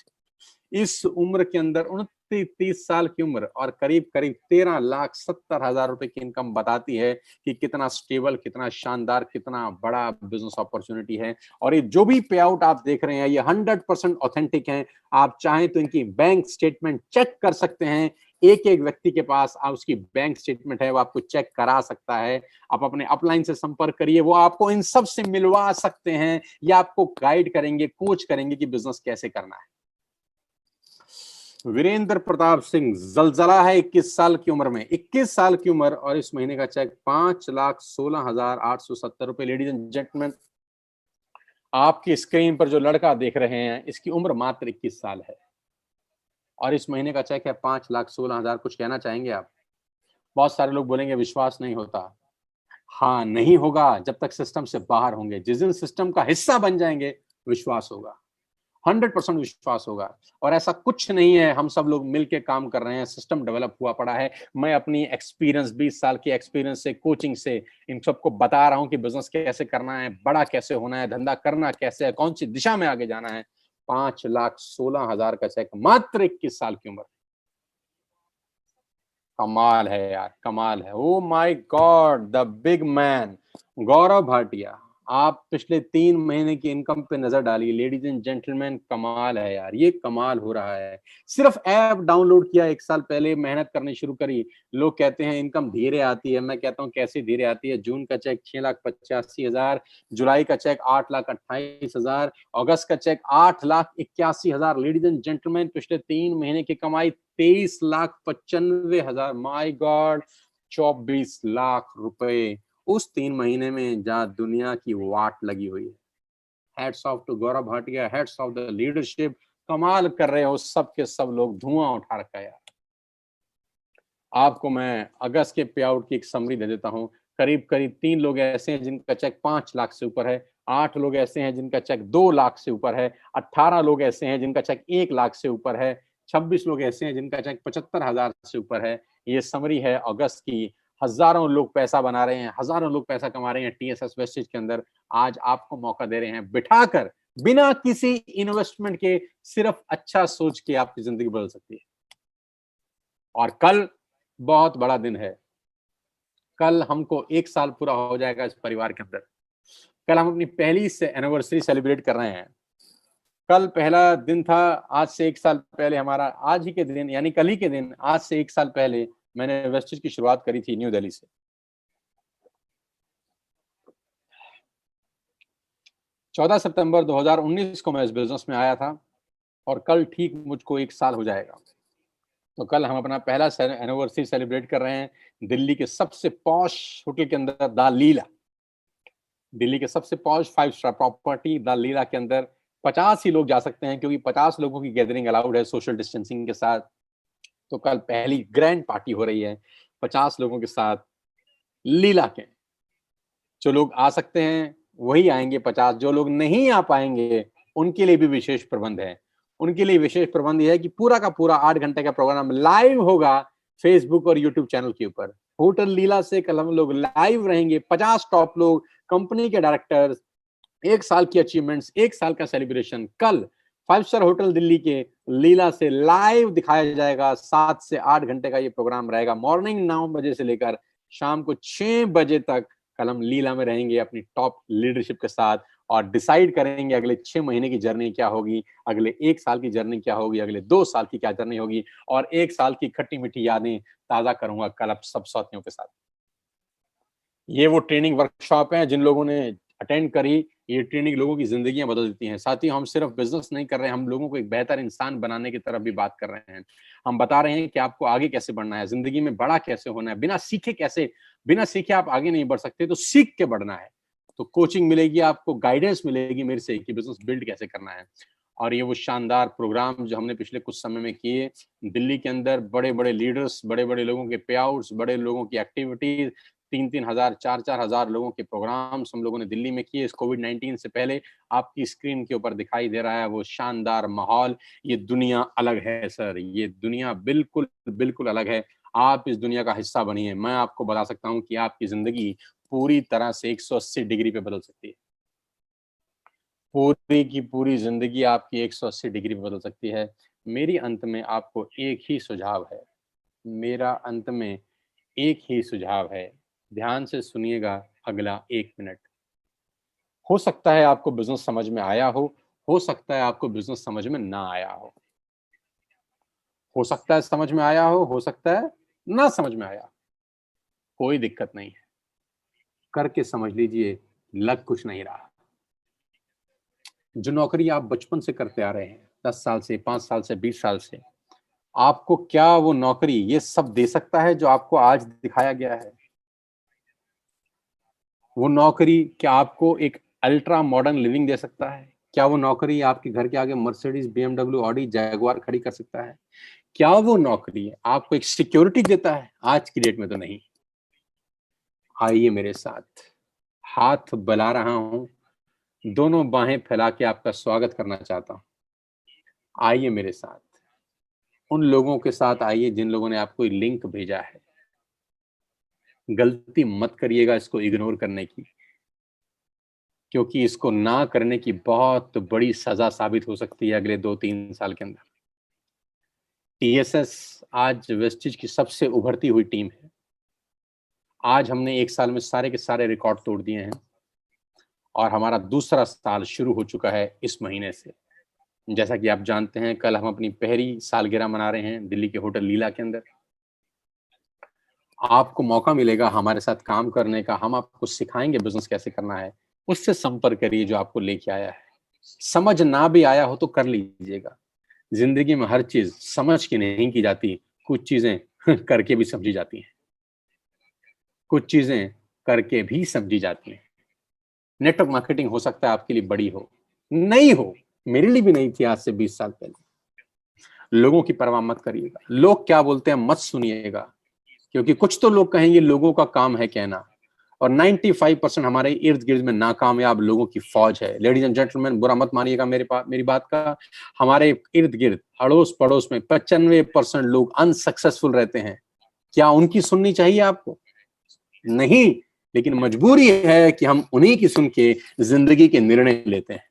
इस उम्र के अंदर 29-30 साल की उम्र और करीब करीब 13,70,000 रुपए की इनकम बताती है कि कितना स्टेबल, कितना शानदार, कितना बड़ा बिजनेस अपॉर्चुनिटी है। और ये जो भी पे आउट आप देख रहे हैं, ये 100% ऑथेंटिक है। आप चाहें तो इनकी बैंक स्टेटमेंट चेक कर सकते हैं। एक एक व्यक्ति के पास आप उसकी बैंक स्टेटमेंट है, वो आपको चेक करा सकता है। आप अपने अपलाइन से संपर्क करिए, वो आपको इन सब से मिलवा सकते हैं या आपको गाइड करेंगे, कोच करेंगे कि बिजनेस कैसे करना है। वीरेंद्र प्रताप सिंह, जलजला है 21 साल की उम्र में, 21 साल की उम्र, और इस महीने का चेक 5,16,870 रुपए। लेडीज एंड जेंटलमैन, आपकी स्क्रीन पर जो लड़का देख रहे हैं, इसकी उम्र मात्र 21 साल है और इस महीने का चेक है 5,16,000। कुछ कहना चाहेंगे आप? बहुत सारे लोग बोलेंगे विश्वास नहीं होता। हाँ, नहीं होगा जब तक सिस्टम से बाहर होंगे। जिस दिन सिस्टम का हिस्सा बन जाएंगे, विश्वास होगा, 100% विश्वास होगा। और ऐसा कुछ नहीं है, हम सब लोग मिलके काम कर रहे हैं, सिस्टम डेवलप हुआ पड़ा है। मैं अपनी एक्सपीरियंस, 20 साल की एक्सपीरियंस से, कोचिंग से इन सबको बता रहा हूं कि बिजनेस कैसे करना है, बड़ा कैसे होना है, धंधा करना कैसे है, कौन सी दिशा में आगे जाना है। 5,16,000 का चेक, मात्र 21 साल की उम्र। कमाल है यार, कमाल है। Oh my God, the big man Gaurav Bhatia, आप पिछले 3 महीने की इनकम पे नजर डालिए लेडीज एंड जेंटलमैन, कमाल है यार, ये कमाल हो रहा है। सिर्फ ऐप डाउनलोड किया 1 साल पहले, मेहनत करनी शुरू करी। लोग कहते हैं इनकम धीरे आती है, मैं कहता हूँ कैसे धीरे आती है। जून का चेक 6,85,000, जुलाई का चेक 8,28,000, अगस्त का चेक 8,81,000। लेडीज एंड जेंटलमैन, पिछले 3 महीने की कमाई 23,95,000। माई गॉड, 24 लाख रुपए उस 3 महीने में जहां दुनिया की वाट लगी हुई है। Hats off to Gaurav Bhatia, hats off the leadership. कमाल कर रहे हो सब के सब लोग, धुआं उठा रखा है यार। आपको मैं अगस्त के पे आउट की एक समरी दे देता हूं। करीब करीब 3 लोग ऐसे हैं जिनका चेक 5 लाख से ऊपर है, 8 लोग ऐसे हैं जिनका चेक 2 लाख से ऊपर है, 18 लोग ऐसे हैं जिनका चेक 1 लाख से ऊपर है, 26 लोग ऐसे हैं जिनका चेक 75,000 से ऊपर है। ये समरी है अगस्त की। हजारों लोग पैसा बना रहे हैं, हजारों लोग पैसा कमा रहे हैं टीएसएस वेस्टेज के अंदर। आज आपको मौका दे रहे हैं बिठाकर, बिना किसी इन्वेस्टमेंट के, सिर्फ अच्छा सोच के आपकी जिंदगी बदल सकती है। और कल बहुत बड़ा दिन है। कल हमको 1 साल पूरा हो जाएगा इस परिवार के अंदर। कल हम अपनी पहली से एनिवर्सरी सेलिब्रेट कर रहे हैं। कल पहला दिन था, आज से 1 साल पहले हमारा, आज ही के दिन यानी कल ही के दिन, आज से 1 साल पहले मैंने वेस्टेज की शुरुआत करी थी न्यू दिल्ली से। 14 सितंबर 2019 को मैं इस बिजनेस में आया था और कल ठीक मुझको 1 साल हो जाएगा। तो कल हम अपना पहला एनिवर्सरी सेलिब्रेट कर रहे हैं दिल्ली के सबसे पॉश होटल के अंदर, द लीला। दिल्ली के सबसे पॉश 5 स्टार प्रॉपर्टी द लीला के अंदर 50 ही लोग जा सकते हैं, क्योंकि 50 लोगों की गैदरिंग अलाउड है सोशल डिस्टेंसिंग के साथ। तो कल पहली ग्रैंड पार्टी हो रही है 50 लोगों के साथ लीला के। जो लोग आ सकते हैं वही आएंगे 50, जो लोग नहीं आ पाएंगे उनके लिए भी विशेष प्रबंध है। उनके लिए विशेष प्रबंध यह है कि पूरा का पूरा 8 घंटे का प्रोग्राम लाइव होगा फेसबुक और यूट्यूब चैनल के ऊपर। होटल लीला से कल हम लोग लाइव रहेंगे, 50 टॉप लोग, कंपनी के डायरेक्टर्स, 1 साल की अचीवमेंट्स, 1 साल का सेलिब्रेशन कल 5 स्टार होटल दिल्ली के लीला से लाइव दिखाया जाएगा। 7 से 8 घंटे का ये प्रोग्राम रहेगा, मॉर्निंग 9 बजे से लेकर शाम को 6 बजे तक। कल हम लीला में रहेंगे अपनी टॉप लीडरशिप के साथ और डिसाइड करेंगे अगले 6 महीने की जर्नी क्या होगी, अगले 1 साल की जर्नी क्या होगी, अगले 2 साल की क्या जर्नी होगी, और 1 साल की खट्टी मीठी यादें ताजा करूंगा कल अब सब साथियों के साथ। ये वो ट्रेनिंग वर्कशॉप है जिन लोगों ने अटेंड करी, ये ट्रेनिंग लोगों की जिंदगियां बदल देती हैं। साथियों, हम सिर्फ बिजनेस नहीं कर रहे हैं, हम लोगों को एक बेहतर इंसान बनाने की तरफ भी बात कर रहे हैं। हम बता रहे हैं कि आपको आगे कैसे बढ़ना है, जिंदगी में बड़ा कैसे होना है, बिना सीखे आप आगे नहीं बढ़ सकते, तो सीख के बढ़ना है। तो कोचिंग मिलेगी आपको, गाइडेंस मिलेगी मेरे से कि बिजनेस बिल्ड कैसे करना है। और ये वो शानदार प्रोग्राम जो हमने पिछले कुछ समय में किए दिल्ली के अंदर, बड़े बड़े लीडर्स, बड़े बड़े लोगों के पे आउट्स, बड़े लोगों की एक्टिविटीज, 3-3 हजार, 4-4 हजार लोगों के प्रोग्राम्स हम लोगों ने दिल्ली में किए। इस कोविड-19 से पहले आपकी स्क्रीन के ऊपर दिखाई दे रहा है वो शानदार माहौल। ये दुनिया अलग है सर, ये दुनिया बिल्कुल बिल्कुल अलग है। आप इस दुनिया का हिस्सा बनिए। मैं आपको बता सकता हूँ कि आपकी जिंदगी पूरी तरह से 180 डिग्री पे बदल सकती है। पूरी की पूरी जिंदगी आपकी 180 डिग्री पे बदल सकती है। मेरी अंत में आपको एक ही सुझाव है, मेरा अंत में एक ही सुझाव है। ध्यान से सुनिएगा अगला 1 मिनट। हो सकता है आपको बिजनेस समझ में आया हो सकता है आपको बिजनेस समझ में ना आया हो सकता है समझ में आया हो सकता है ना समझ में आया। कोई दिक्कत नहीं है, करके समझ लीजिए, लग कुछ नहीं रहा। जो नौकरी आप बचपन से करते आ रहे हैं, 10 साल से, 5 साल से, 20 साल से, आपको क्या वो नौकरी ये सब दे सकता है जो आपको आज दिखाया गया है? वो नौकरी क्या आपको एक अल्ट्रा मॉडर्न लिविंग दे सकता है? क्या वो नौकरी आपके घर के आगे मर्सिडीज, बीएमडब्ल्यू, ऑडी, जैगुआर खड़ी कर सकता है? क्या वो नौकरी आपको एक सिक्योरिटी देता है? आज की डेट में तो नहीं। आइए मेरे साथ, हाथ बला रहा हूं, दोनों बाहें फैला के आपका स्वागत करना चाहता हूं। आइए मेरे साथ, उन लोगों के साथ आइए जिन लोगों ने आपको लिंक भेजा है। गलती मत करिएगा इसको इग्नोर करने की, क्योंकि इसको ना करने की बहुत बड़ी सजा साबित हो सकती है अगले 2-3 साल के अंदर। टीएसएस आज वेस्टिज की सबसे उभरती हुई टीम है। आज हमने 1 साल में सारे के सारे रिकॉर्ड तोड़ दिए हैं। और हमारा दूसरा साल शुरू हो चुका है इस महीने से। जैसा कि आप जानते हैं, कल हम अपनी पहली सालगिरह मना रहे हैं दिल्ली के होटल लीला के अंदर। आपको मौका मिलेगा हमारे साथ काम करने का, हम आपको सिखाएंगे बिजनेस कैसे करना है। उससे संपर्क करिए जो आपको लेके आया है। समझ ना भी आया हो तो कर लीजिएगा। जिंदगी में हर चीज समझ के नहीं की जाती, कुछ चीजें करके भी समझी जाती हैं। कुछ चीजें करके भी समझी जाती हैं। नेटवर्क मार्केटिंग हो सकता है आपके लिए बड़ी हो, नहीं हो, मेरे लिए भी नहीं थी आज से 20 साल पहले। लोगों की परवाह मत करिएगा, लोग क्या बोलते हैं मत सुनिएगा, क्योंकि कुछ तो लोग कहेंगे, लोगों का काम है कहना। और 95% हमारे इर्द गिर्द में नाकामयाब लोगों की फौज है। लेडीज एंड जेंटलमैन, बुरा मत मानिएगा मेरी बात का। हमारे इर्द गिर्द अड़ोस पड़ोस में 95% लोग अनसक्सेसफुल रहते हैं। क्या उनकी सुननी चाहिए आपको? नहीं, लेकिन मजबूरी है कि हम उन्हीं की सुन के जिंदगी के निर्णय लेते हैं।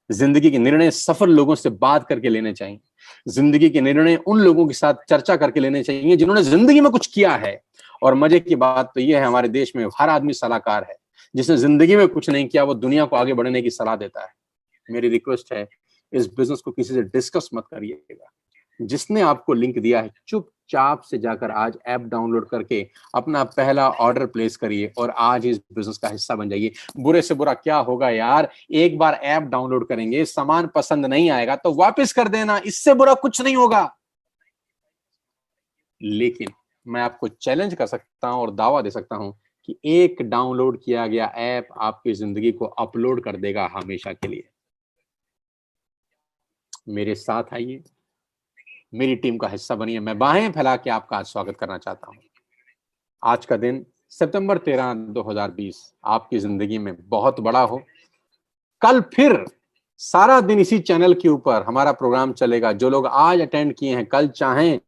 जिंदगी के निर्णय सफल लोगों से बात करके लेने चाहिए। जिंदगी के निर्णय उन लोगों के साथ चर्चा करके लेने चाहिए जिन्होंने जिंदगी में कुछ किया है। और मजे की बात तो यह है, हमारे देश में हर आदमी सलाहकार है। जिसने जिंदगी में कुछ नहीं किया वो दुनिया को आगे बढ़ने की सलाह देता है। मेरी रिक्वेस्ट है, इस बिजनेस को किसी से डिस्कस मत करिएगा। जिसने आपको लिंक दिया है, चुपचाप से जाकर आज ऐप डाउनलोड करके अपना पहला ऑर्डर प्लेस करिए और आज इस बिजनेस का हिस्सा बन जाइए। बुरे से बुरा क्या होगा यार, एक बार ऐप डाउनलोड करेंगे, सामान पसंद नहीं आएगा तो वापस कर देना, इससे बुरा कुछ नहीं होगा। लेकिन मैं आपको चैलेंज कर सकता हूं और दावा दे सकता हूं कि एक डाउनलोड किया गया ऐप आपकी जिंदगी को अपलोड कर देगा हमेशा के लिए। मेरे साथ आइए, मेरी टीम का हिस्सा बनिए। मैं बाहें फैला के आपका आज स्वागत करना चाहता हूं। आज का दिन सितंबर 13, 2020 आपकी जिंदगी में बहुत बड़ा हो। कल फिर सारा दिन इसी चैनल के ऊपर हमारा प्रोग्राम चलेगा। जो लोग आज अटेंड किए हैं, कल चाहें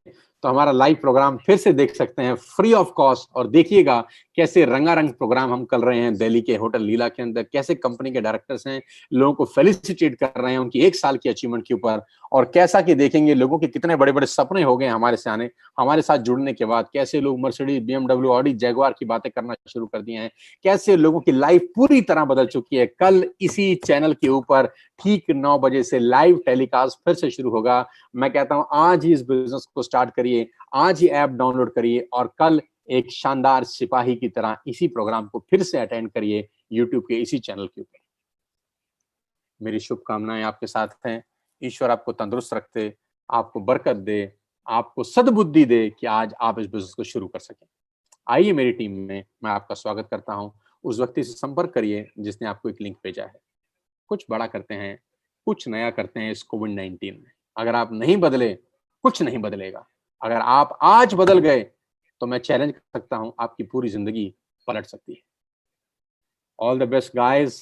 तो हमारा लाइव प्रोग्राम फिर से देख सकते हैं फ्री ऑफ कॉस्ट। और देखिएगा कैसे रंगारंग प्रोग्राम हम कर रहे हैं दिल्ली के होटल लीला के अंदर। कैसे कंपनी के डायरेक्टर्स हैं, लोगों को फेलिसिटेट कर रहे हैं उनकी 1 साल की अचीवमेंट के ऊपर। और कैसा कि देखेंगे लोगों के कितने बड़े बड़े सपने हो गए हमारे से आने, हमारे साथ जुड़ने के बाद। कैसे लोग मर्सिडीज, BMW, ऑडी, जैगुआर की बातें करना शुरू कर दिए हैं। कैसे लोगों की लाइफ पूरी तरह बदल चुकी है। कल इसी चैनल के ऊपर ठीक 9 बजे से लाइव टेलीकास्ट फिर से शुरू होगा। मैं कहता हूं आज ही इस बिजनेस को स्टार्ट करिए, आज ही ऐप डाउनलोड करिए और कल एक शानदार सिपाही की तरह इसी प्रोग्राम को फिर से अटेंड करिए यूट्यूब के इसी चैनल के ऊपर। मेरी शुभकामनाएं आपके साथ हैं। ईश्वर आपको तंदुरुस्त रखे, आपको बरकत दे, आपको सद्बुद्धि दे कि आज आप इस बिजनेस को शुरू कर सकें। आइए मेरी टीम में, मैं आपका स्वागत करता हूं। उस व्यक्ति से संपर्क करिए जिसने आपको एक लिंक भेजा है। कुछ बड़ा करते हैं, कुछ नया करते हैं इस कोविड-19 में। अगर आप नहीं बदले, कुछ नहीं बदलेगा। अगर आप आज बदल गए तो मैं चैलेंज कर सकता हूं आपकी पूरी जिंदगी पलट सकती है। All the best guys.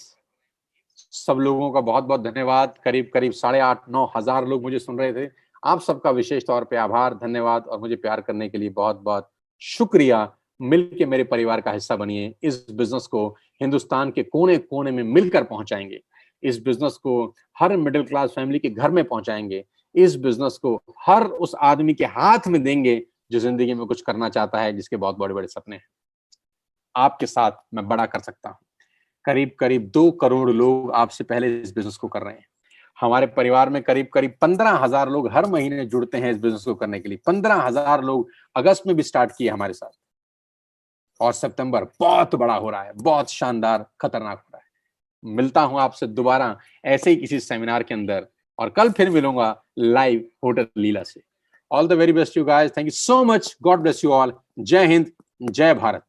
सब लोगों का बहुत बहुत धन्यवाद। करीब 8,500-9 हजार लोग मुझे सुन रहे थे। आप सबका विशेष तौर पे आभार, धन्यवाद और मुझे प्यार करने के लिए बहुत बहुत शुक्रिया। मिलके मेरे परिवार का हिस्सा बनिए। इस बिजनेस को हिंदुस्तान के कोने कोने में मिलकर पहुंचाएंगे। इस बिजनेस को हर मिडिल क्लास फैमिली के घर में पहुंचाएंगे। इस बिजनेस को हर उस आदमी के हाथ में देंगे जो जिंदगी में कुछ करना चाहता है, जिसके बहुत बड़े बड़े सपने हैं। आपके साथ मैं बड़ा कर सकता हूं। करीब करीब 2 करोड़ लोग आपसे पहले इस बिजनेस को कर रहे हैं। हमारे परिवार में करीब करीब 15,000 लोग हर महीने जुड़ते हैं इस बिजनेस को करने के लिए। 15,000 लोग अगस्त में भी स्टार्ट किए हमारे साथ। और सितंबर बहुत बड़ा हो रहा है, बहुत शानदार, खतरनाक हो रहा है। मिलता हूं आपसे दोबारा ऐसे ही किसी सेमिनार के अंदर, और कल फिर मिलूंगा लाइव होटल लीला से। All the very best you guys. Thank you so much. God bless you all. जय हिंद, जय भारत।